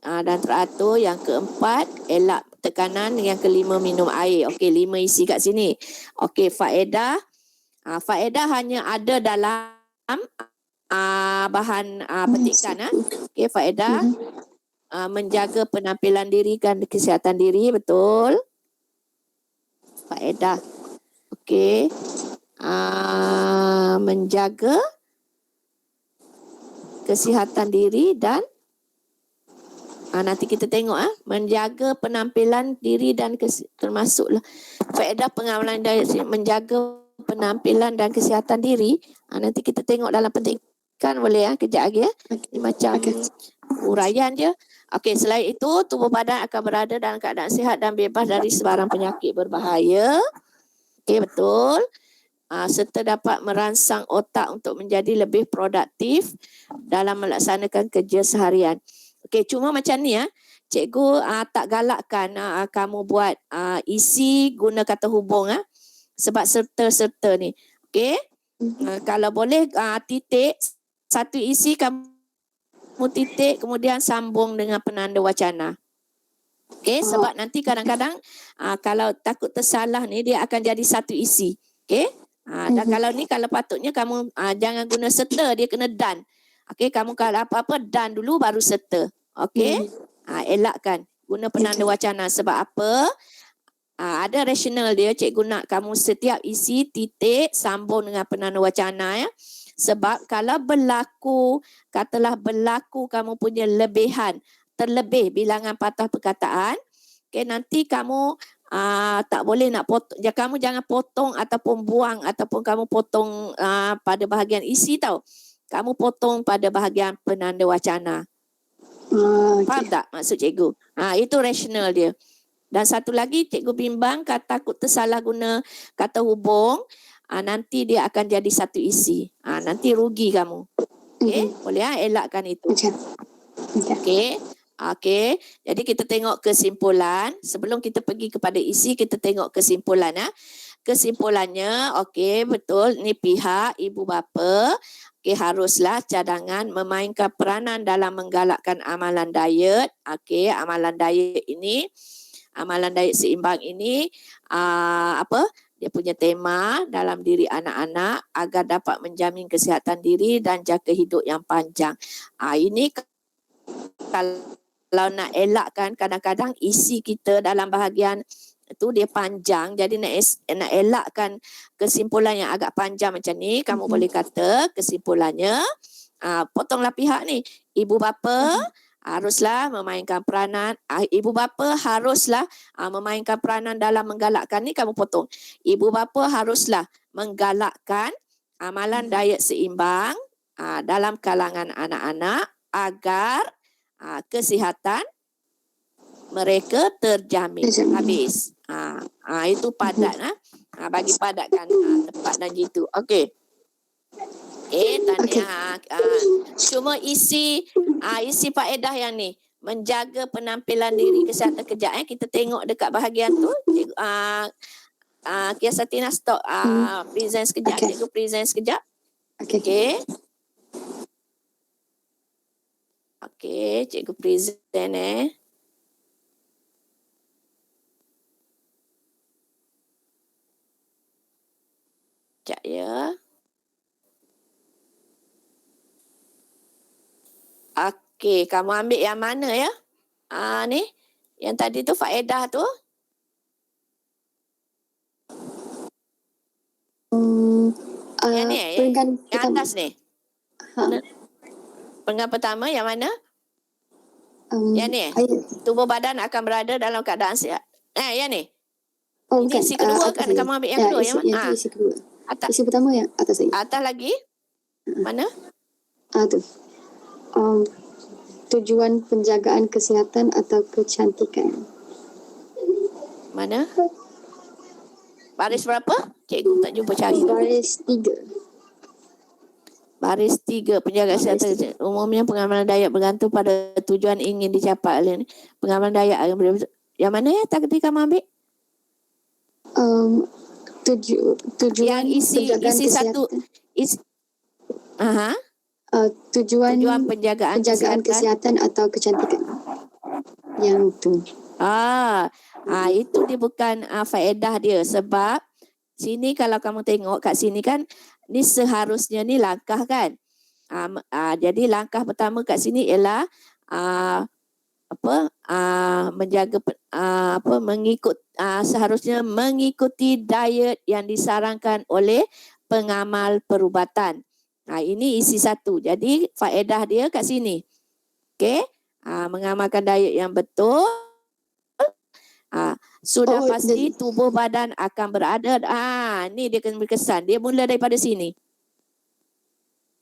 dan teratur. Yang keempat, elak tekanan. Yang kelima, minum air. Okey, 5 isi kat sini. Okey, faedah hanya ada dalam bahan petikan. Okey, faedah menjaga penampilan diri dan kesihatan diri, betul. Faedah. Okey. Menjaga kesihatan diri dan nanti kita tengok menjaga penampilan diri dan termasuklah faedah pengamalan diet menjaga penampilan dan kesihatan diri. Nanti kita tengok dalam petikan boleh kejap lagi Ini macam uraian je. Okey, selain itu tubuh badan akan berada dalam keadaan sihat dan bebas dari sebarang penyakit berbahaya. Okey, betul. Serta dapat merangsang otak untuk menjadi lebih produktif dalam melaksanakan kerja seharian. Okey, cuma macam ni cikgu tak galakkan kamu buat isi guna kata hubung sebab serta-serta ni. Okey? Kalau boleh titik satu isi kamu titik kemudian sambung dengan penanda wacana. Okey, sebab nanti kadang-kadang kalau takut tersalah ni dia akan jadi satu isi. Okey? Dan kalau ni kalau patutnya kamu jangan guna serta, dia kena dan. Okey, kamu kalau apa-apa dan dulu baru serta. Okey? Elakkan guna penanda wacana sebab apa? Ada rasional dia, cikgu nak kamu setiap isi titik sambung dengan penanda wacana Sebab kalau berlaku, katalah berlaku kamu punya lebihan, terlebih bilangan patah perkataan, okey, nanti kamu tak boleh nak potong. Kamu jangan potong ataupun buang ataupun kamu potong pada bahagian isi tau. Kamu potong pada bahagian penanda wacana. Faham tak maksud cikgu? Itu rasional dia. Dan satu lagi cikgu bimbang takut tersalah guna kata hubung, nanti dia akan jadi satu isi. Nanti rugi kamu. Okey, boleh elakkan itu. Okey. Okey, jadi kita tengok kesimpulan. Sebelum kita pergi kepada isi, kita tengok kesimpulan. Kesimpulannya, okey, betul. Ni pihak ibu bapa, okey, haruslah cadangan memainkan peranan dalam menggalakkan amalan diet. Okey, amalan diet seimbang ini, dia punya tema dalam diri anak-anak agar dapat menjamin kesihatan diri dan jangka hidup yang panjang. Ini kalau nak elakkan, kadang-kadang isi kita dalam bahagian itu dia panjang, jadi nak elakkan kesimpulan yang agak panjang macam ni, kamu boleh kata kesimpulannya, potonglah pihak ni, ibu bapa haruslah memainkan peranan, memainkan peranan dalam menggalakkan ni, kamu potong. Ibu bapa haruslah menggalakkan amalan diet seimbang dalam kalangan anak-anak agar kesihatan mereka terjamin. Habis. Itu padat. Bagi padatkan tepat dan jitu. Okey. Tahniah. Cuma isi faedah yang ni. Menjaga penampilan diri kesihatan kejap. Kita tengok dekat bahagian tu. Kia Satina stop. Present sekejap. Cikgu present sekejap. Okey. Okey, cikgu present Sekejap ya. Okey, kamu ambil yang mana ya? Ni, yang tadi tu faedah tu. Yang ni yang atas ni. Penggal pertama yang mana? Yang ni. Tubuh badan akan berada dalam keadaan sihat. Yang ni. Ini isi kedua kan? Kamu ambil yang kedua yang mana? Isi kedua. Atas. Isi pertama yang atas lagi. Atas lagi? Mana? Tu. Tujuan penjagaan kesihatan atau kecantikan. Mana? Baris berapa? Cikgu tak jumpa cari. Baris 3. Baris 3, penjagaan kesihatan. Umumnya pengamalan diet bergantung pada tujuan ingin dicapai. Pengamalan diet yang mana ya tadi kamu ambil? Tujuan yang isi satu tujuan penjagaan kesihatan atau kecantikan. Yang tu. Itu dia bukan faedah dia sebab sini kalau kamu tengok kat sini kan ni seharusnya ni langkah kan. Jadi langkah pertama kat sini ialah menjaga seharusnya mengikuti diet yang disarankan oleh pengamal perubatan. Ini isi satu. Jadi faedah dia kat sini. Okey. Mengamalkan diet yang betul. Sudah pasti tubuh badan akan berada. Ni dia kena berkesan. Dia mula daripada sini.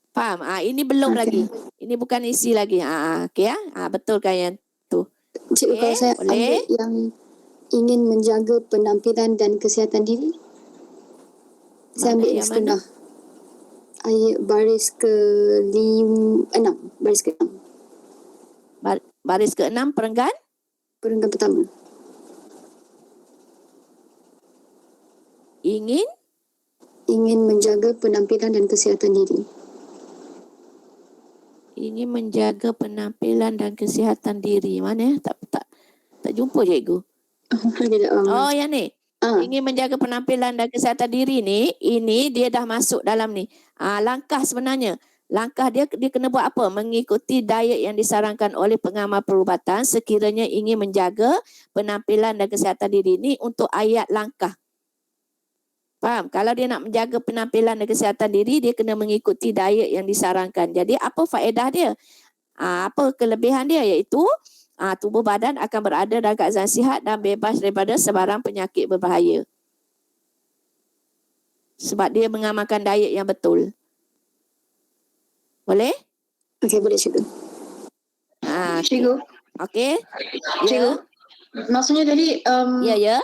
Faham? Ini belum lagi. Ini bukan isi lagi. Okey ya. Betul kan yang tu. Cikgu, kalau saya ambil yang ingin menjaga penampilan dan kesihatan diri, saya ambil yang setengah. Ayat baris ke-6. Baris ke-6. Baris ke-6 perenggan? Perenggan pertama. Ingin menjaga penampilan dan kesihatan diri. Ingin menjaga penampilan dan kesihatan diri. Mana? Tak jumpa cikgu. Yang ni. Ingin menjaga penampilan dan kesihatan diri ni, ini dia dah masuk dalam ni. Langkah sebenarnya. Langkah dia kena buat apa? Mengikuti diet yang disarankan oleh pengamal perubatan sekiranya ingin menjaga penampilan dan kesihatan diri. Ni untuk ayat langkah. Faham? Kalau dia nak menjaga penampilan dan kesihatan diri, dia kena mengikuti diet yang disarankan. Jadi apa faedah dia? Apa kelebihan dia? Iaitu tubuh badan akan berada dalam keadaan sihat dan bebas daripada sebarang penyakit berbahaya. Sebab dia mengamalkan diet yang betul. Boleh? Okey, boleh cikgu. Cikgu. Okey. Cikgu. Maksudnya tadi ya.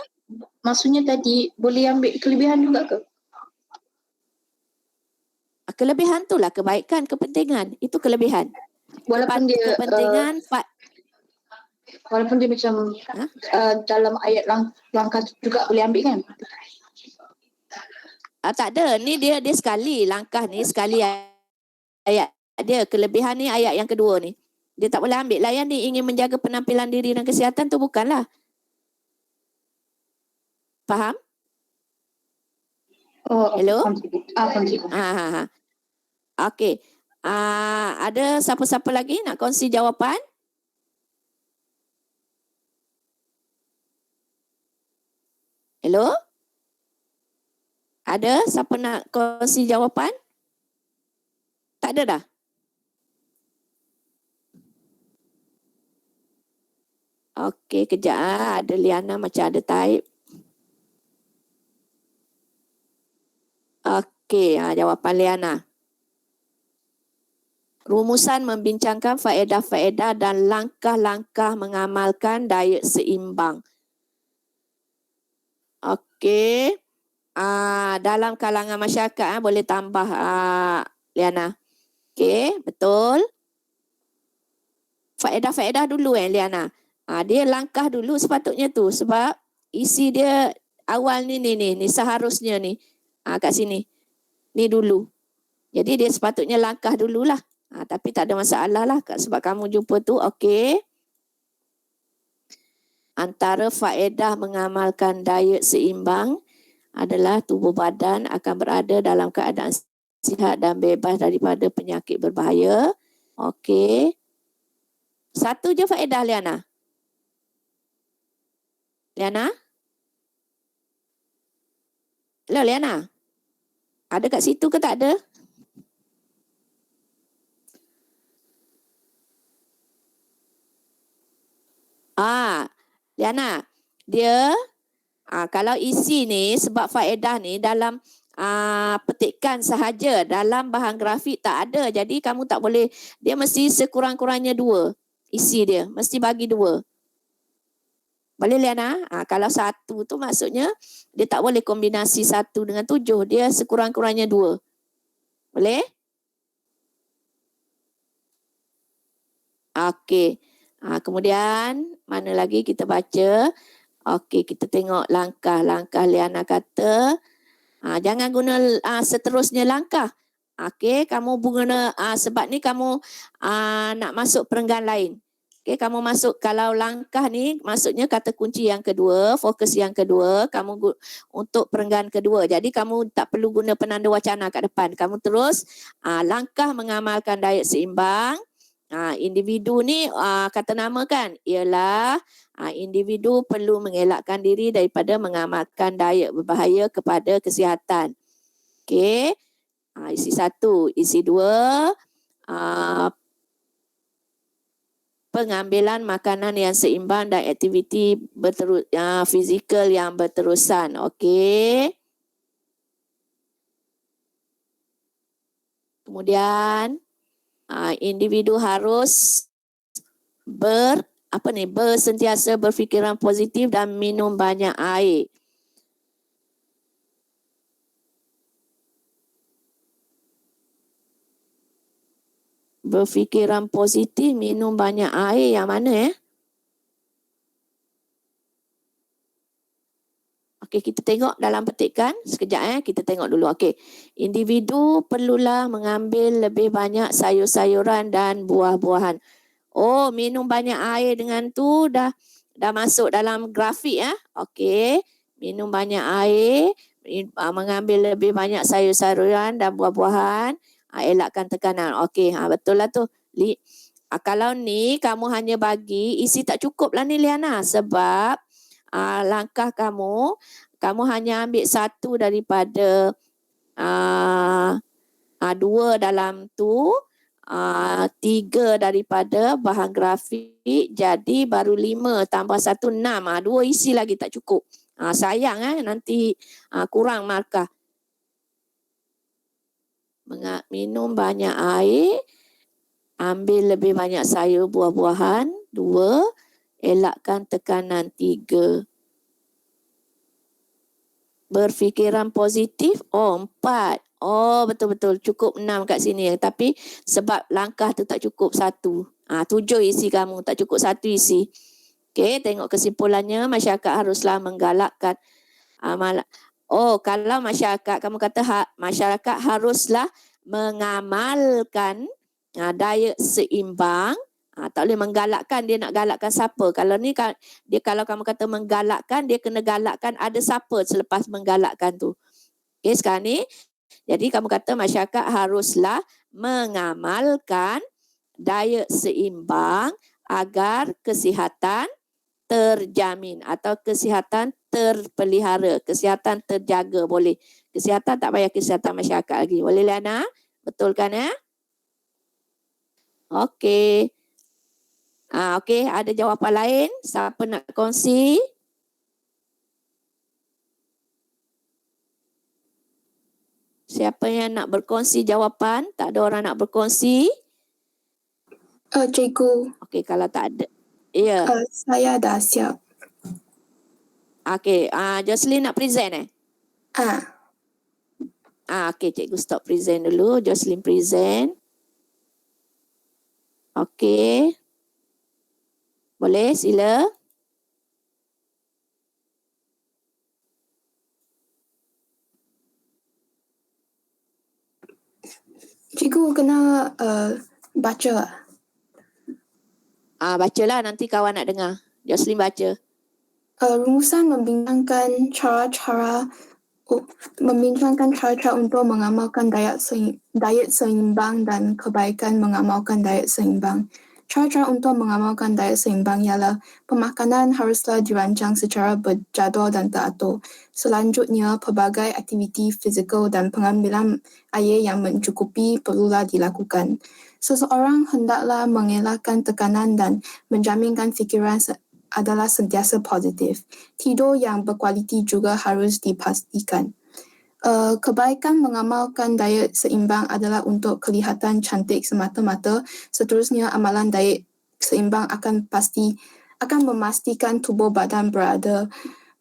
Maksudnya tadi boleh ambil kelebihan juga ke? Kelebihan tu lah kebaikan, kepentingan. Itu kelebihan. Walaupun dia kepentingan walaupun dia macam dalam ayat langkah juga boleh ambil kan? Tak ada. Ni dia sekali langkah ni, sekali ayat dia. Kelebihan ni ayat yang kedua ni. Dia tak boleh ambil lah yang ni ingin menjaga penampilan diri dan kesihatan tu bukanlah. Faham? Hello? Okey. Ada siapa-siapa lagi nak kongsi jawapan? Hello? Ada siapa nak kongsi jawapan? Tak ada dah? Okey, kejap. Ada Liana macam ada type. Okey, jawapan Liana. Rumusan membincangkan faedah-faedah dan langkah-langkah mengamalkan diet seimbang. Okey. Dalam kalangan masyarakat boleh tambah Liana. Okey, betul. Faedah-faedah dulu Liana. Dia langkah dulu sepatutnya tu sebab isi dia awal ni seharusnya ni. Kat sini. Ni dulu. Jadi dia sepatutnya langkah dululah. Tapi tak ada masalah lah sebab kamu jumpa tu. Okey. Antara faedah mengamalkan diet seimbang adalah tubuh badan akan berada dalam keadaan sihat dan bebas daripada penyakit berbahaya. Okey. Satu je faedah Liana. Liana? Hello Liana? Ada kat situ ke tak ada? Liana, dia kalau isi ni sebab faedah ni dalam petikan sahaja, dalam bahan grafik tak ada. Jadi kamu tak boleh, dia mesti sekurang-kurangnya 2 isi dia, mesti bagi 2. Boleh Liana? Kalau 1 tu maksudnya dia tak boleh kombinasi 1 dengan 7, dia sekurang-kurangnya 2. Boleh? Okey. Kemudian mana lagi kita baca? Okey, kita tengok langkah-langkah Liana kata. Jangan guna seterusnya langkah. Okey, kamu guna sebab ni kamu nak masuk perenggan lain. Okey, kamu masuk, kalau langkah ni maksudnya kata kunci yang kedua, fokus yang kedua, kamu untuk perenggan kedua. Jadi kamu tak perlu guna penanda wacana kat depan. Kamu terus langkah mengamalkan diet seimbang. Individu ni kata nama kan, ialah individu perlu mengelakkan diri daripada mengamalkan diet berbahaya kepada kesihatan. Okey. Isi 1, isi 2, pengambilan makanan yang seimbang dan aktiviti fizikal yang berterusan. Okey. Kemudian individu harus bersentiasa berfikiran positif dan minum banyak air. Berfikiran positif, minum banyak air, yang mana Okey, kita tengok dalam petikan sekejap kita tengok dulu. Okey. Individu perlulah mengambil lebih banyak sayur-sayuran dan buah-buahan. Oh, minum banyak air dengan tu dah masuk dalam grafik Okey. Minum banyak air, mengambil lebih banyak sayur-sayuran dan buah-buahan, elakkan tekanan. Okey, betul lah tu. Kalau ni kamu hanya bagi, isi tak cukup lah ni Liana, sebab langkah kamu hanya ambil satu daripada dua dalam tu, 3 daripada bahan grafik, jadi baru 5 tambah 1, 6. 2 isi lagi tak cukup. Sayang nanti kurang markah. Minum banyak air, ambil lebih banyak sayur buah-buahan, 2, elakkan tekanan, 3. Berfikiran positif, 4. Oh, betul-betul cukup 6 kat sini. Tapi sebab langkah tu tak cukup 1. 7 isi kamu, tak cukup 1 isi. Okey, tengok kesimpulannya, masyarakat haruslah menggalakkan kalau masyarakat, kamu kata masyarakat haruslah mengamalkan diet seimbang. Tak boleh menggalakkan, dia nak galakkan siapa? Kalau ni dia, kalau kamu kata menggalakkan, dia kena galakkan ada siapa selepas menggalakkan tu. Okey, sekarang ni jadi kamu kata masyarakat haruslah mengamalkan diet seimbang agar kesihatan terjamin atau kesihatan terpelihara, kesihatan terjaga. Boleh. Kesihatan tak payah kesihatan masyarakat lagi. Boleh Liana? Betul kan Okey. Okey, ada jawapan lain? Siapa nak kongsi? Siapa yang nak berkongsi jawapan? Tak ada orang nak berkongsi? Cikgu. Okey, kalau tak ada. Ya. Saya dah siap. Okey, Jocelyn nak present okey, cikgu stop present dulu. Jocelyn present. Okey. Boleh, sila. Cikgu kena baca. Bacalah, nanti kawan nak dengar. Jocelyn baca. Rumusan membincangkan cara-cara untuk mengamalkan diet seimbang dan kebaikan mengamalkan diet seimbang. Cara-cara untuk mengamalkan diet seimbang ialah pemakanan haruslah dirancang secara berjadual dan teratur. Selanjutnya, pelbagai aktiviti fizikal dan pengambilan air yang mencukupi perlulah dilakukan. Seseorang hendaklah mengelakkan tekanan dan menjaminkan fikiran adalah sentiasa positif. Tidur yang berkualiti juga harus dipastikan. Kebaikan mengamalkan diet seimbang adalah untuk kelihatan cantik semata-mata. Seterusnya, amalan diet seimbang akan memastikan tubuh badan berada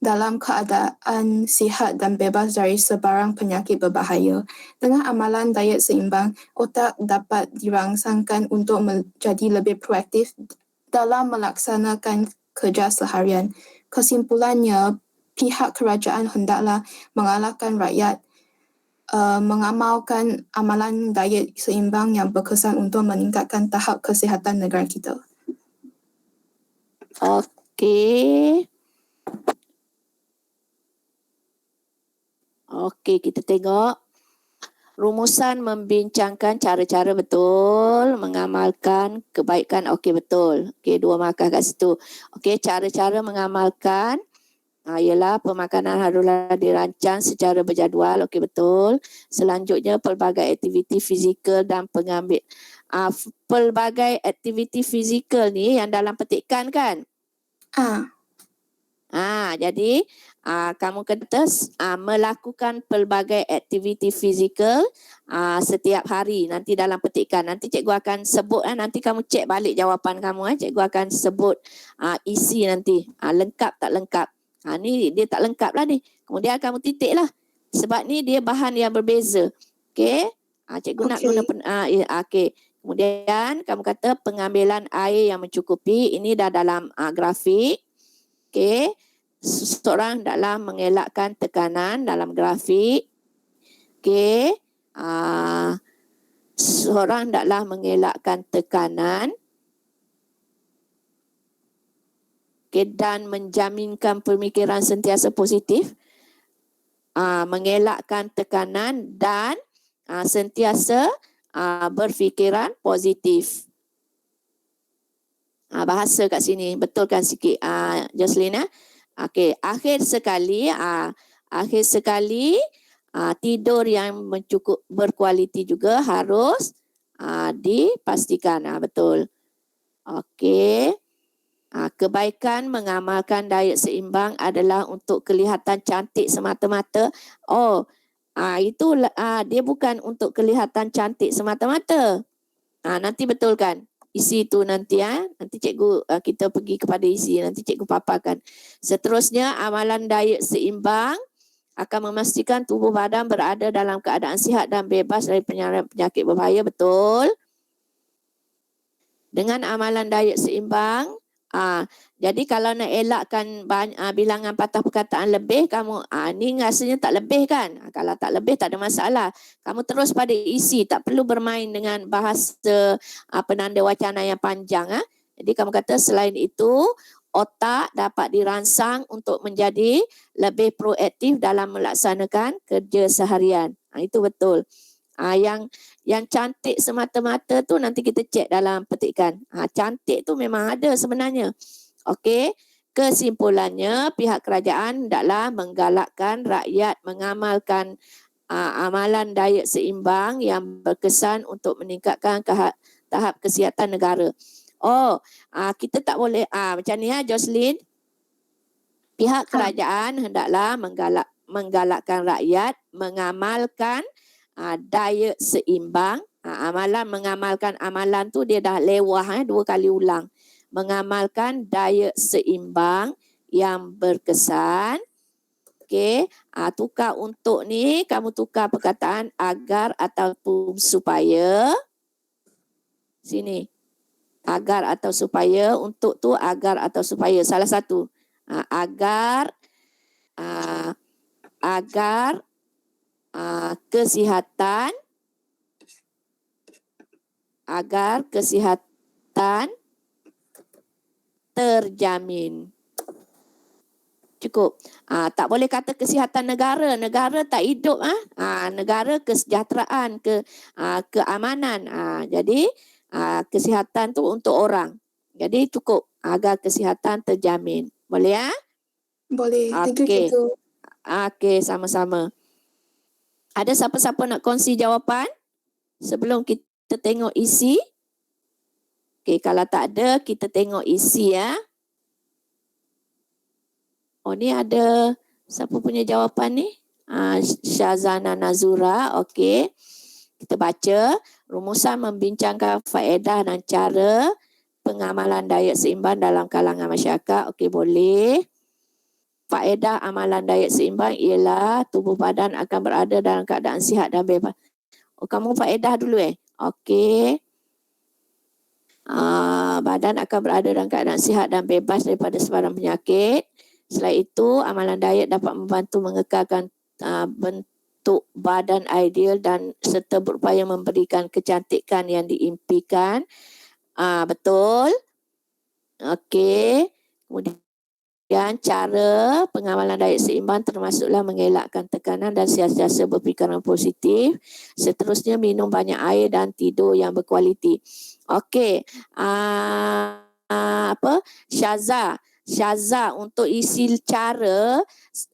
dalam keadaan sihat dan bebas dari sebarang penyakit berbahaya. Dengan amalan diet seimbang, otak dapat dirangsangkan untuk menjadi lebih proaktif dalam melaksanakan kerja seharian. Kesimpulannya, pihak kerajaan hendaklah mengalahkan rakyat mengamalkan amalan diet seimbang yang berkesan untuk meningkatkan tahap kesihatan negara kita. Okey. Okey, kita tengok. Rumusan membincangkan cara-cara betul mengamalkan kebaikan. Okey, betul. Okey, 2 markah kat situ. Okey, cara-cara mengamalkan ialah pemakanan haruslah dirancang secara berjadual. Okey, betul. Selanjutnya, pelbagai aktiviti fizikal dan pelbagai aktiviti fizikal ni yang dalam petikan kan? Jadi kamu kata melakukan pelbagai aktiviti fizikal setiap hari. Nanti dalam petikan, nanti cikgu akan sebut, nanti kamu cek balik jawapan kamu. Cikgu akan sebut isi nanti, lengkap tak lengkap. Ni dia tak lengkap lah ni. Kemudian kamu titik lah. Sebab ni dia bahan yang berbeza. Okey. Cikgu nak guna okey. Kemudian kamu kata pengambilan air yang mencukupi. Ini dah dalam grafik. Okey. Seseorang hendaklah mengelakkan tekanan dalam grafik. Okey. Seseorang hendaklah mengelakkan tekanan. Okay, dan menjaminkan pemikiran sentiasa positif, mengelakkan tekanan dan sentiasa berfikiran positif. Bahasa kat sini betulkan sikit Jocelyn. Okey, akhir sekali tidur yang mencukup berkualiti juga harus dipastikan. Betul. Okey. Kebaikan mengamalkan diet seimbang adalah untuk kelihatan cantik semata-mata. Itu dia bukan untuk kelihatan cantik semata-mata. Nanti betulkan isi tu nanti. Nanti cikgu kita pergi kepada isi, nanti cikgu paparkan. Seterusnya, amalan diet seimbang akan memastikan tubuh badan berada dalam keadaan sihat dan bebas dari penyakit berbahaya. Betul. Dengan amalan diet seimbang, jadi kalau nak elakkan bilangan patah perkataan lebih, kamu ni rasanya tak lebih kan? Kalau tak lebih tak ada masalah. Kamu terus pada isi, tak perlu bermain dengan bahasa penanda wacana yang panjang. Jadi kamu kata selain itu, otak dapat dirangsang untuk menjadi lebih proaktif dalam melaksanakan kerja seharian. Itu betul. Yang cantik semata-mata tu nanti kita cek dalam petikan. Cantik tu memang ada sebenarnya. Okey. Kesimpulannya, pihak kerajaan hendaklah menggalakkan rakyat mengamalkan amalan diet seimbang yang berkesan untuk meningkatkan tahap kesihatan negara. Kita tak boleh macam ni Jocelyn. Pihak kerajaan hendaklah menggalakkan rakyat mengamalkan diet seimbang. Mengamalkan amalan tu dia dah lewah 2 kali ulang. Mengamalkan diet seimbang yang berkesan. Okey, tukar untuk ni, kamu tukar perkataan agar ataupun supaya. Sini. Agar atau supaya, untuk tu agar atau supaya, salah satu. Agar kesihatan terjamin. Cukup. Tak boleh kata kesihatan negara. Negara tak hidup. Negara kesejahteraan, keamanan. Jadi kesihatan tu untuk orang. Jadi cukup. Agar kesihatan terjamin. Boleh Boleh. Thank you, Okey. cikgu. Okey, sama-sama. Ada siapa-siapa nak kongsi jawapan sebelum kita tengok isi? Okey, kalau tak ada, kita tengok isi ni ada siapa punya jawapan ni? Syazana Nazura. Okey. Kita baca. Rumusan membincangkan faedah dan cara pengamalan diet seimbang dalam kalangan masyarakat. Okey, boleh. Faedah amalan diet seimbang ialah tubuh badan akan berada dalam keadaan sihat dan bebas. Kamu faedah dulu Okey. Badan akan berada dalam keadaan sihat dan bebas daripada sebarang penyakit. Selain itu, amalan diet dapat membantu mengekalkan bentuk badan ideal dan serta berupaya memberikan kecantikan yang diimpikan. Betul. Okey. Kemudian cara pengamalan diet seimbang termasuklah mengelakkan tekanan dan sentiasa berfikiran positif. Seterusnya minum banyak air dan tidur yang berkualiti. Okey, Syaza untuk isi cara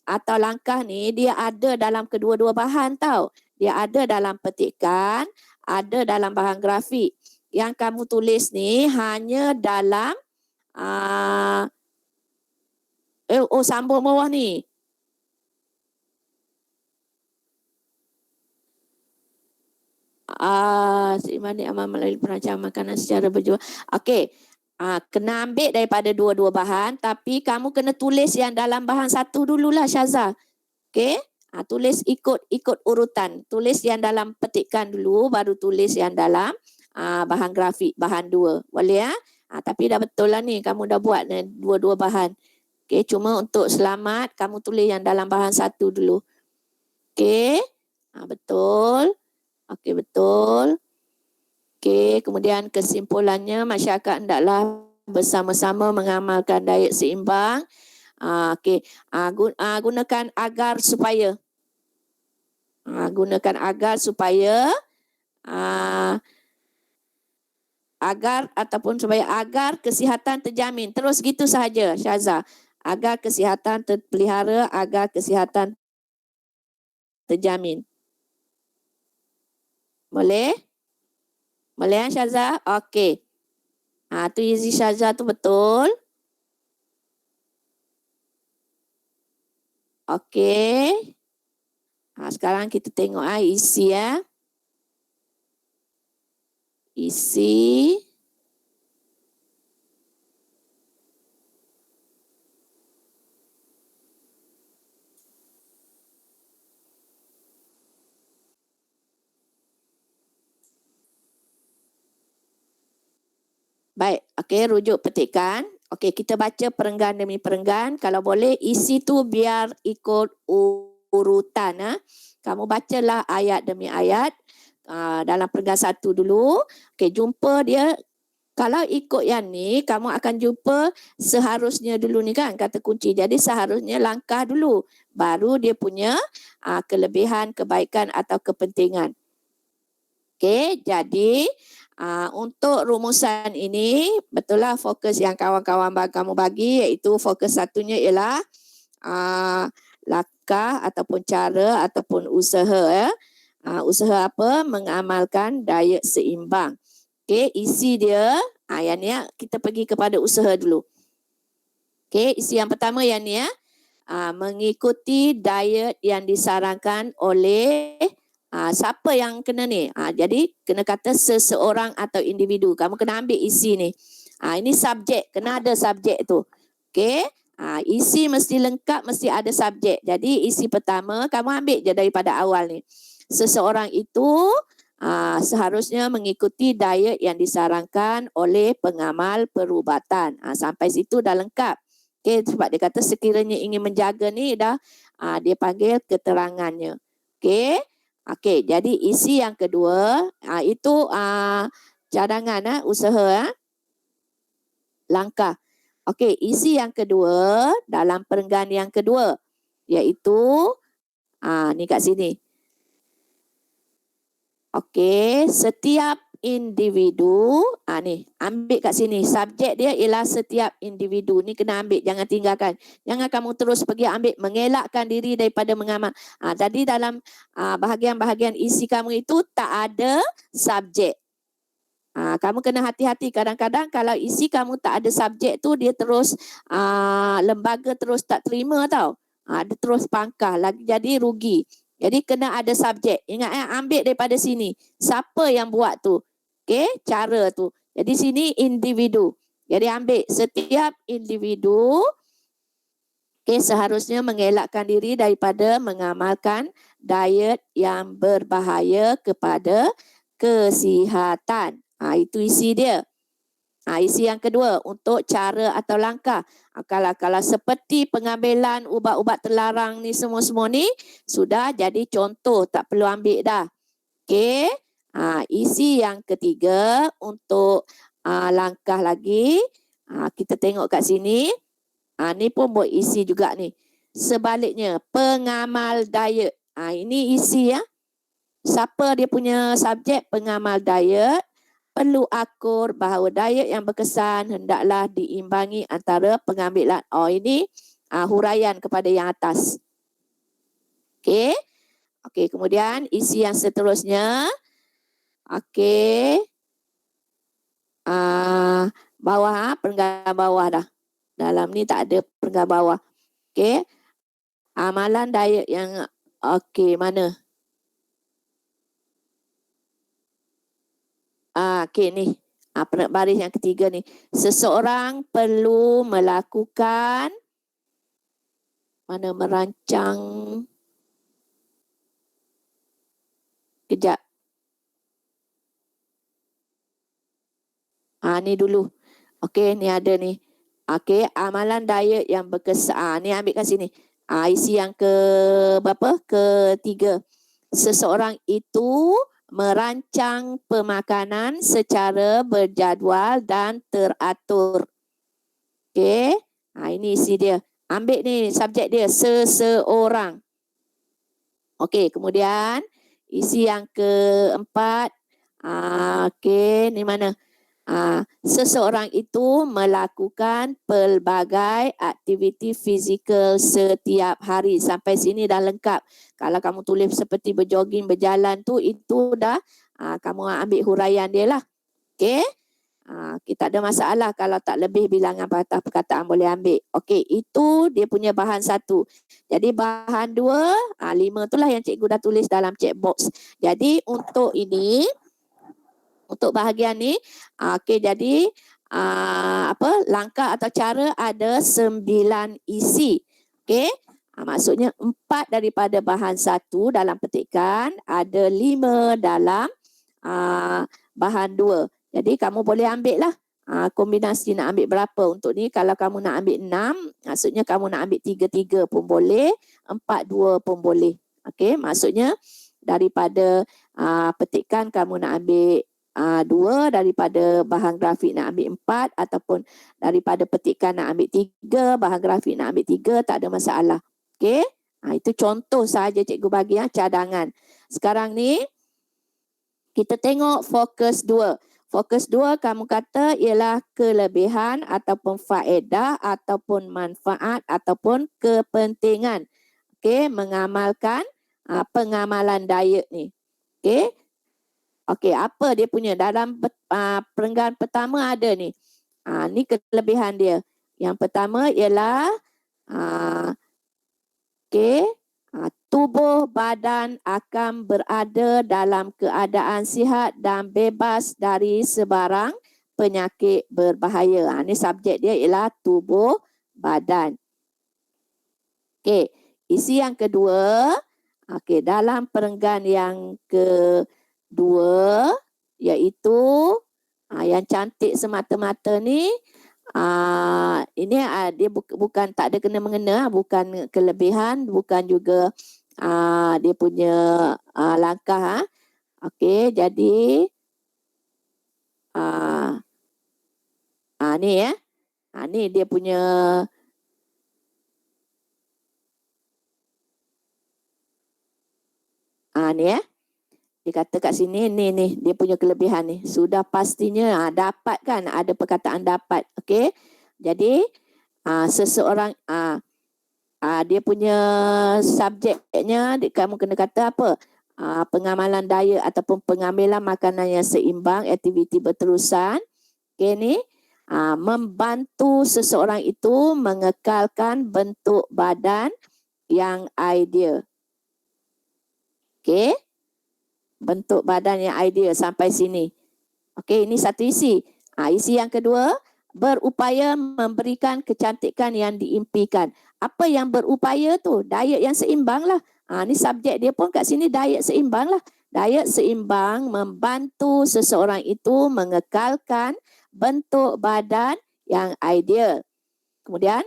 atau langkah ni dia ada dalam kedua-dua bahan tau. Dia ada dalam petikan, ada dalam bahan grafik. Yang kamu tulis ni hanya dalam sambung bawah ni. Seimbang amal melalui perancangan makanan secara berjua. Okey. Kena ambil daripada dua-dua bahan, tapi kamu kena tulis yang dalam bahan satu dululah, Syaza. Okey? Tulis ikut urutan. Tulis yang dalam petikan dulu, baru tulis yang dalam bahan grafik, bahan 2. Boleh ya? Tapi dah betul lah ni, kamu dah buat dua-dua bahan. Okey, cuma untuk selamat kamu tulis yang dalam bahan satu dulu. Okey? Betul. Okey, betul. Okey, kemudian kesimpulannya masyarakat hendaklah bersama-sama mengamalkan diet seimbang. Okey, gunakan agar supaya agar kesihatan terjamin. Terus gitu sahaja, Syaza. Agar kesihatan terpelihara, agar kesihatan terjamin. Boleh? Boleh ya, Syaza? Okey. Tu isi Syaza tu betul. Okey. Sekarang kita tengok isi ya. Isi. Baik, okey, rujuk petikan. Okey, kita baca perenggan demi perenggan. Kalau boleh isi tu biar ikut urutan. Kamu bacalah ayat demi ayat. Dalam perenggan satu dulu. Okey, jumpa dia. Kalau ikut yang ni, kamu akan jumpa seharusnya dulu ni kan, kata kunci. Jadi seharusnya langkah dulu. Baru dia punya kelebihan, kebaikan atau kepentingan. Okey, jadi untuk rumusan ini, betul lah fokus yang kawan-kawan kamu bagi, iaitu fokus satunya ialah langkah ataupun cara ataupun usaha. Ya. Usaha apa? Mengamalkan diet seimbang. Okey, isi dia, yang ni kita pergi kepada usaha dulu. Okey, isi yang pertama yang ni ya. Mengikuti diet yang disarankan oleh siapa yang kena ni? Jadi kena kata seseorang atau individu. Kamu kena ambil isi ni. Ini subjek, kena ada subjek tu. Okey? Isi mesti lengkap, mesti ada subjek. Jadi isi pertama kamu ambil je daripada awal ni. Seseorang itu seharusnya mengikuti diet yang disarankan oleh pengamal perubatan. Sampai situ dah lengkap. Okey, sebab dia kata sekiranya ingin menjaga ni dah dia panggil keterangannya. Okey? Okey, jadi isi yang kedua itu cadangan usaha langkah. Okey, isi yang kedua dalam perenggan yang kedua iaitu ni kat sini. Okey, setiap individu ni ambil kat sini. Subjek dia ialah setiap individu. Ni kena ambil, jangan tinggalkan. Jangan kamu terus pergi ambil mengelakkan diri daripada mengamal. Jadi dalam bahagian-bahagian isi kamu itu tak ada subjek. Kamu kena hati-hati, kadang-kadang kalau isi kamu tak ada subjek tu dia terus lembaga terus tak terima tau. Dia terus pangkah lagi, jadi rugi. Jadi kena ada subjek. Ingat ambil daripada sini. Siapa yang buat tu? Okey, cara tu. Jadi sini individu. Jadi ambil setiap individu seharusnya mengelakkan diri daripada mengamalkan diet yang berbahaya kepada kesihatan. Itu isi dia. Isi yang kedua untuk cara atau langkah. Kalau seperti pengambilan ubat-ubat terlarang ni semua ni sudah jadi contoh, tak perlu ambil dah. Okey. Isi yang ketiga untuk langkah lagi. Kita tengok kat sini. Ni pun buat isi juga ni. Sebaliknya, pengamal diet. Ini isi ya. Siapa dia punya subjek pengamal diet, perlu akur bahawa diet yang berkesan hendaklah diimbangi antara pengambilan. Ini huraian kepada yang atas. Okey. Okey, kemudian isi yang seterusnya. Okey. Bawah, perenggan bawah dah. Dalam ni tak ada perenggan bawah. Okey. Amalan diet yang okey, mana? Okey ni. Baris yang ketiga ni. Seseorang perlu melakukan merancang. Kejap. Ni dulu. Okey, ni ada ni. Okey, amalan diet yang berkesan. Ni ambil kat sini. Isi yang berapa? Ketiga. Seseorang itu merancang pemakanan secara berjadual dan teratur. Okey. Ini isi dia. Ambil ni subjek dia, seseorang. Okey, kemudian isi yang keempat. Okey, ni mana? Seseorang itu melakukan pelbagai aktiviti fizikal setiap hari. Sampai sini dah lengkap. Kalau kamu tulis seperti berjoging, berjalan tu, itu dah kamu ambil huraian dia lah. Okey. Kita ada masalah kalau tak lebih bilangan patah perkataan boleh ambil. Okey, itu dia punya bahan 1. Jadi bahan 2, 5 itulah yang cikgu dah tulis dalam checkbox. Jadi untuk ini, untuk bahagian ni, okey, jadi langkah atau cara ada 9 isi. Okey. Maksudnya 4 daripada bahan 1 dalam petikan, ada 5 dalam bahan 2. Jadi kamu boleh ambil lah kombinasi nak ambil berapa untuk ni. Kalau kamu nak ambil 6, maksudnya kamu nak ambil 3-3 pun boleh, 4-2 pun boleh. Okey, maksudnya daripada petikan kamu nak ambil 2, daripada bahan grafik nak ambil 4, ataupun daripada petikan nak ambil 3, bahan grafik nak ambil 3, tak ada masalah. Okey. Itu contoh sahaja cikgu bagi cadangan. Sekarang ni kita tengok fokus 2. Fokus 2 kamu kata ialah kelebihan ataupun faedah ataupun manfaat ataupun kepentingan. Okey, mengamalkan pengamalan diet ni. Okey. Okey, apa dia punya? Dalam perenggan pertama ada ni. Ni kelebihan dia. Yang pertama ialah okey, tubuh badan akan berada dalam keadaan sihat dan bebas dari sebarang penyakit berbahaya. Ni subjek dia ialah tubuh badan. Okey, isi yang kedua. Okey, dalam perenggan yang kedua, iaitu yang cantik semata-mata ni, ini dia bukan tak ada kena mengena, bukan kelebihan, bukan juga dia punya langkah. Okey, jadi ni ya. Ni dia punya ni ya. Dia kata kat sini, ni dia punya kelebihan ni. Sudah pastinya dapat kan, ada perkataan dapat. Okey. Jadi seseorang dia punya subjeknya kamu kena kata apa? Pengamalan diet ataupun pengambilan makanan yang seimbang, aktiviti berterusan. Okey ni membantu seseorang itu mengekalkan bentuk badan yang ideal. Okey. Bentuk badan yang ideal sampai sini. Okey, ini satu isi. Isi yang kedua, berupaya memberikan kecantikan yang diimpikan. Apa yang berupaya tu? Diet yang seimbang lah. Ni subjek dia pun kat sini diet seimbang lah. Diet seimbang membantu seseorang itu mengekalkan bentuk badan yang ideal. Kemudian,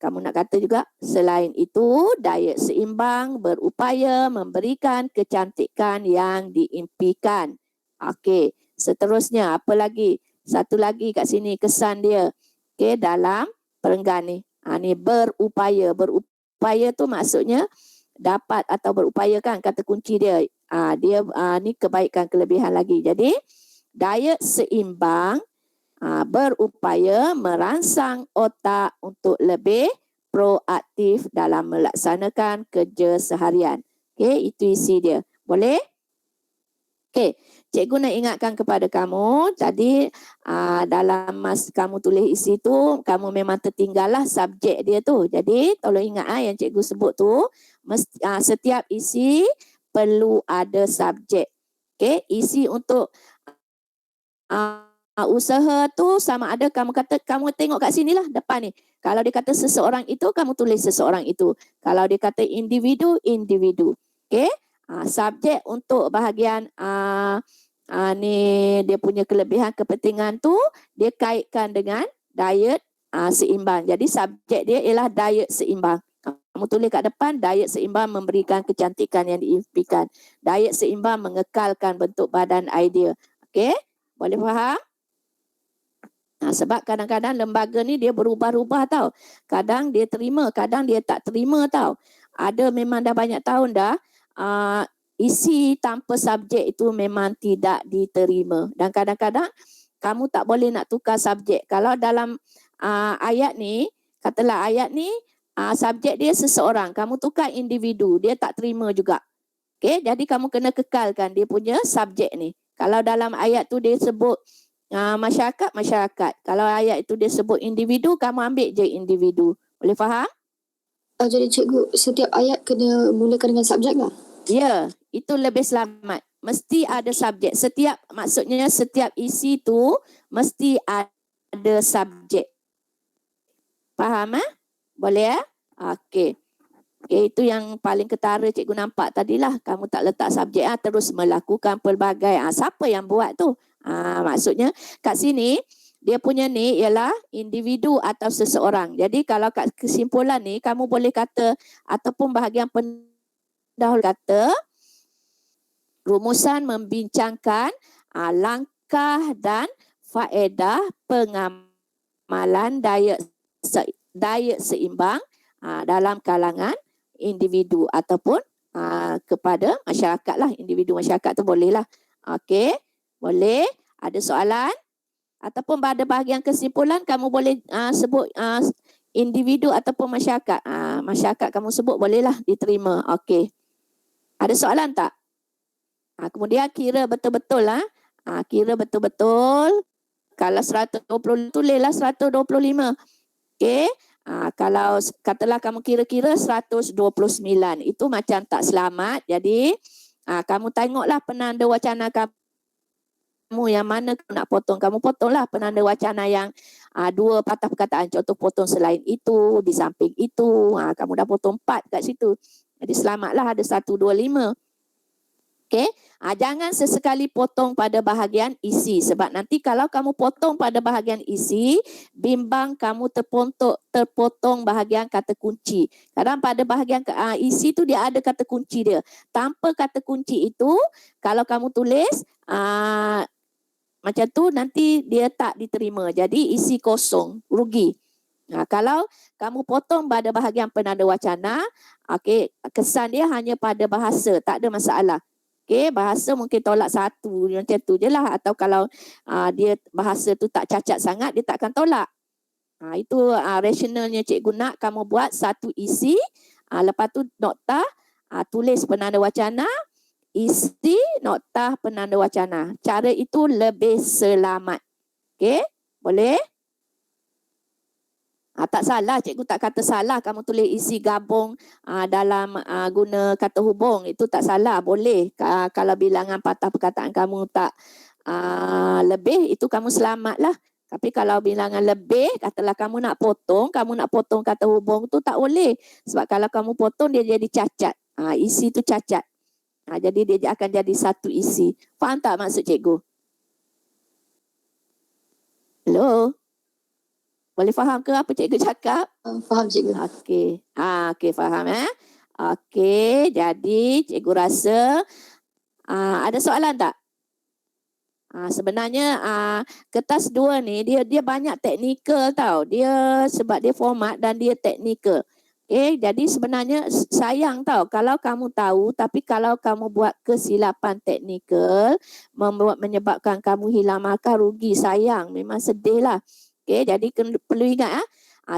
kamu nak kata juga, selain itu, diet seimbang berupaya memberikan kecantikan yang diimpikan. Okey, seterusnya apa lagi? Satu lagi kat sini kesan dia. Okey, dalam perenggan ni. Ni berupaya. Berupaya tu maksudnya dapat atau berupaya kan, kata kunci dia. Dia ni kebaikan kelebihan lagi. Jadi diet seimbang berupaya merangsang otak untuk lebih proaktif dalam melaksanakan kerja seharian. Okey, itu isi dia. Boleh? Okey, cikgu nak ingatkan kepada kamu, tadi dalam masa kamu tulis isi tu, kamu memang tertinggallah subjek dia tu. Jadi, tolong ingat yang cikgu sebut tu, setiap isi perlu ada subjek. Okey, isi untuk usaha tu sama ada kamu kata, kamu tengok kat sini lah depan ni. Kalau dia kata seseorang itu, kamu tulis seseorang itu. Kalau dia kata individu, individu. Okey? Subjek untuk bahagian ni dia punya kelebihan kepentingan tu, dia kaitkan dengan diet seimbang. Jadi subjek dia ialah diet seimbang. Kamu tulis kat depan, diet seimbang memberikan kecantikan yang diimpikan. Diet seimbang mengekalkan bentuk badan ideal. Okey? Boleh faham? Sebab kadang-kadang lembaga ni dia berubah-ubah tau. Kadang dia terima, kadang dia tak terima tau. Ada memang dah banyak tahun dah, isi tanpa subjek itu memang tidak diterima. Dan kadang-kadang kamu tak boleh nak tukar subjek. Kalau dalam ayat ni, katalah ayat ni, subjek dia seseorang. Kamu tukar individu, dia tak terima juga. Okay? Jadi kamu kena kekalkan dia punya subjek ni. Kalau dalam ayat tu dia sebut masyarakat, masyarakat. Kalau ayat itu dia sebut individu, kamu ambil je individu. Boleh faham? Jadi cikgu, setiap ayat kena mulakan dengan subjek lah? Ya, itu lebih selamat. Mesti ada subjek. Maksudnya setiap isi tu mesti ada subjek. Faham? Boleh? Okey. Okay, itu yang paling ketara cikgu nampak tadilah. Kamu tak letak subjek, terus melakukan pelbagai. Siapa yang buat tu? Maksudnya kat sini, dia punya ni ialah individu atau seseorang. Jadi kalau kat kesimpulan ni, kamu boleh kata, ataupun bahagian pendahulu kata, rumusan membincangkan langkah dan faedah pengamalan diet seimbang dalam kalangan individu ataupun kepada masyarakat lah. Individu masyarakat tu boleh lah. Okey, boleh. Ada soalan? Ataupun pada bahagian kesimpulan kamu boleh sebut individu ataupun masyarakat. Masyarakat kamu sebut bolehlah diterima. Okey. Ada soalan tak? Kemudian kira betul-betul lah. Kira betul-betul. Kalau 120, tulislah 125. Okey. Kalau katalah kamu kira-kira 129, itu macam tak selamat. Jadi kamu tengoklah penanda wacana kamu yang mana kamu nak potong. Kamu potonglah penanda wacana yang dua patah perkataan. Contoh potong selain itu, di samping itu. Kamu dah potong 4 kat situ. Jadi selamatlah ada 125. Okey, jangan sesekali potong pada bahagian isi. Sebab nanti kalau kamu potong pada bahagian isi, bimbang kamu terpotong bahagian kata kunci. Kadang pada bahagian isi tu dia ada kata kunci dia. Tanpa kata kunci itu, kalau kamu tulis macam tu, nanti dia tak diterima. Jadi isi kosong, rugi. Kalau kamu potong pada bahagian penanda wacana, okey, kesan dia hanya pada bahasa, tak ada masalah. Okey, bahasa mungkin tolak 1 macam tu je lah. Atau kalau dia bahasa tu tak cacat sangat, dia tak akan tolak. Itu rasionalnya cikgu nak kamu buat satu isi, lepas tu noktah, tulis penanda wacana, isi noktah penanda wacana. Cara itu lebih selamat. Okey, boleh? Tak salah, cikgu tak kata salah kamu tulis isi gabung dalam guna kata hubung. Itu tak salah, boleh. Kalau bilangan patah perkataan kamu tak lebih, itu kamu selamatlah. Tapi kalau bilangan lebih, katalah kamu nak potong kata hubung tu tak boleh. Sebab kalau kamu potong dia jadi cacat. Isi tu cacat. Jadi dia akan jadi satu isi. Faham tak maksud cikgu? Hello? Boleh faham ke apa cikgu cakap? Faham cikgu. Okey. Okey, faham Okey, jadi cikgu rasa ada soalan tak? Sebenarnya kertas 2 ni dia banyak teknikal tau. Dia sebab dia format dan dia teknikal. Okey, jadi sebenarnya sayang tau kalau kamu tahu tapi kalau kamu buat kesilapan teknikal menyebabkan kamu hilang markah, rugi, sayang, memang sedih lah. Okey, jadi perlu ingat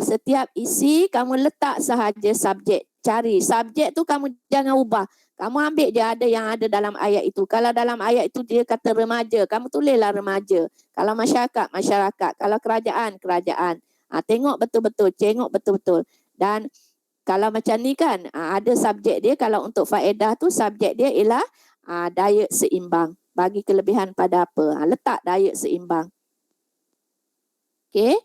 setiap isi kamu letak sahaja subjek. Cari subjek tu, kamu jangan ubah. Kamu ambil je ada yang ada dalam ayat itu. Kalau dalam ayat itu dia kata remaja, kamu tulislah remaja. Kalau masyarakat, masyarakat. Kalau kerajaan, kerajaan. Tengok betul-betul, tengok betul-betul. Dan kalau macam ni kan, ada subjek dia. Kalau untuk faedah tu, subjek dia ialah diet seimbang. Bagi kelebihan pada apa? Letak diet seimbang. Okey.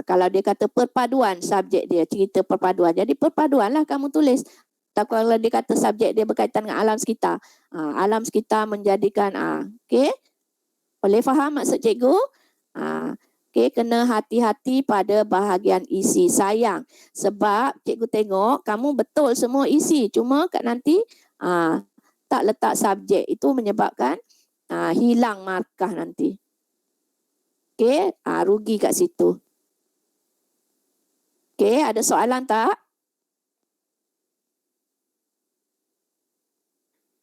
Kalau dia kata perpaduan, subjek dia cerita perpaduan. Jadi perpaduan lah kamu tulis. Atau kalau dia kata subjek dia berkaitan dengan alam sekitar. Alam sekitar menjadikan, okey. Boleh faham maksud cikgu? Okey, kena hati-hati pada bahagian isi. Sayang. Sebab cikgu tengok kamu betul semua isi. Cuma kat nanti tak letak subjek. Itu menyebabkan hilang markah nanti. Okey, rugi kat situ. Okey, ada soalan tak?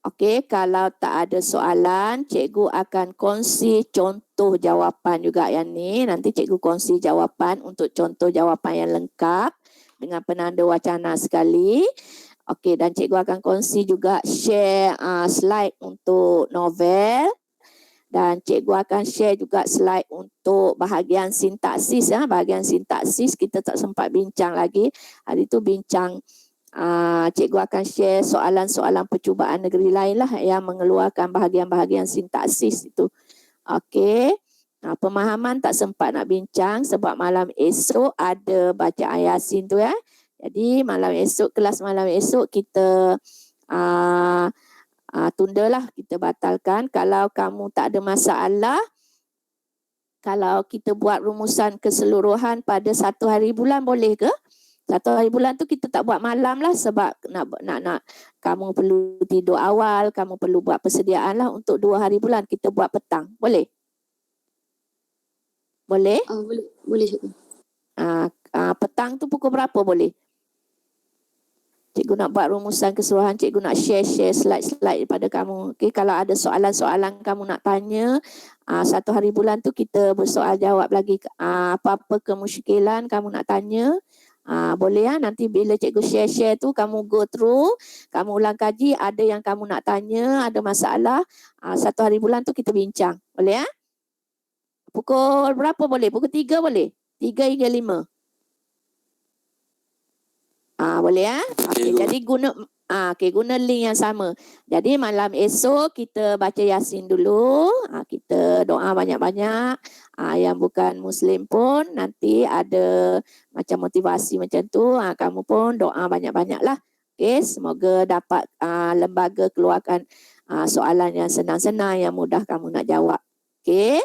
Okey, kalau tak ada soalan, cikgu akan kongsi contoh jawapan juga yang ni. Nanti cikgu kongsi jawapan untuk contoh jawapan yang lengkap dengan penanda wacana sekali. Okey, dan cikgu akan kongsi juga share slide untuk novel. Dan cikgu akan share juga slide untuk bahagian sintaksis. Bahagian sintaksis kita tak sempat bincang lagi. Hari itu bincang, cikgu akan share soalan-soalan percubaan negeri lain lah yang mengeluarkan bahagian-bahagian sintaksis itu. Okey. Pemahaman tak sempat nak bincang sebab malam esok ada bacaan Yasin tu ya. Jadi malam esok, kelas malam esok kita tundalah, kita batalkan. Kalau kamu tak ada masalah, kalau kita buat rumusan keseluruhan pada 1 hari bulan boleh ke? 1 hari bulan tu kita tak buat malam lah sebab nak kamu perlu tidur awal, kamu perlu buat persediaan lah. Untuk 2 hari bulan kita buat petang. Boleh? Boleh? Boleh cikgu. Petang tu pukul berapa boleh? Cikgu nak buat rumusan keseluruhan, cikgu nak share slide-slide daripada kamu. Okay, kalau ada soalan-soalan kamu nak tanya, 1 hari bulan tu kita bersoal jawab lagi. Apa-apa kemusykilan kamu nak tanya, boleh ya. Nanti bila cikgu share tu, kamu go through, kamu ulang kaji, ada yang kamu nak tanya, ada masalah, 1 hari bulan tu kita bincang. Boleh ya? Pukul berapa boleh? Pukul 3 boleh? 3 hingga 5. Boleh ya? Okay, jadi guna link yang sama. Jadi malam esok kita baca Yasin dulu. Kita doa banyak-banyak. Yang bukan Muslim pun nanti ada macam motivasi macam tu. Kamu pun doa banyak-banyak lah. Okay, semoga dapat lembaga keluarkan soalan yang senang-senang, yang mudah kamu nak jawab. Okay?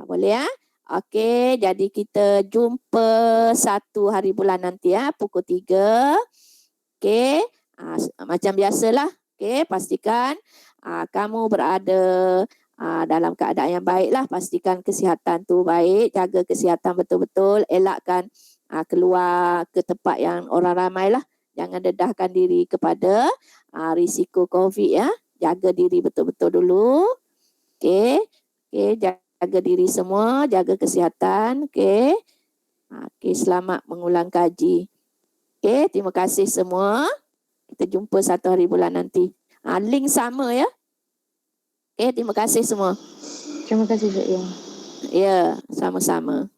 Boleh ya? Okey, jadi kita jumpa 1 hari bulan nanti ya, pukul 3. Okey, macam biasalah. Okey, pastikan kamu berada dalam keadaan yang baik lah. Pastikan kesihatan tu baik, jaga kesihatan betul-betul, elakkan keluar ke tempat yang orang ramai lah. Jangan dedahkan diri kepada risiko COVID ya. Jaga diri betul-betul dulu. Okey, jaga diri semua, jaga kesihatan. Okey. Okey, selamat mengulang kaji. Okey, terima kasih semua. Kita jumpa 1 hari bulan nanti. Link sama ya. Okey, terima kasih semua. Terima kasih cikgu. Ya, sama-sama.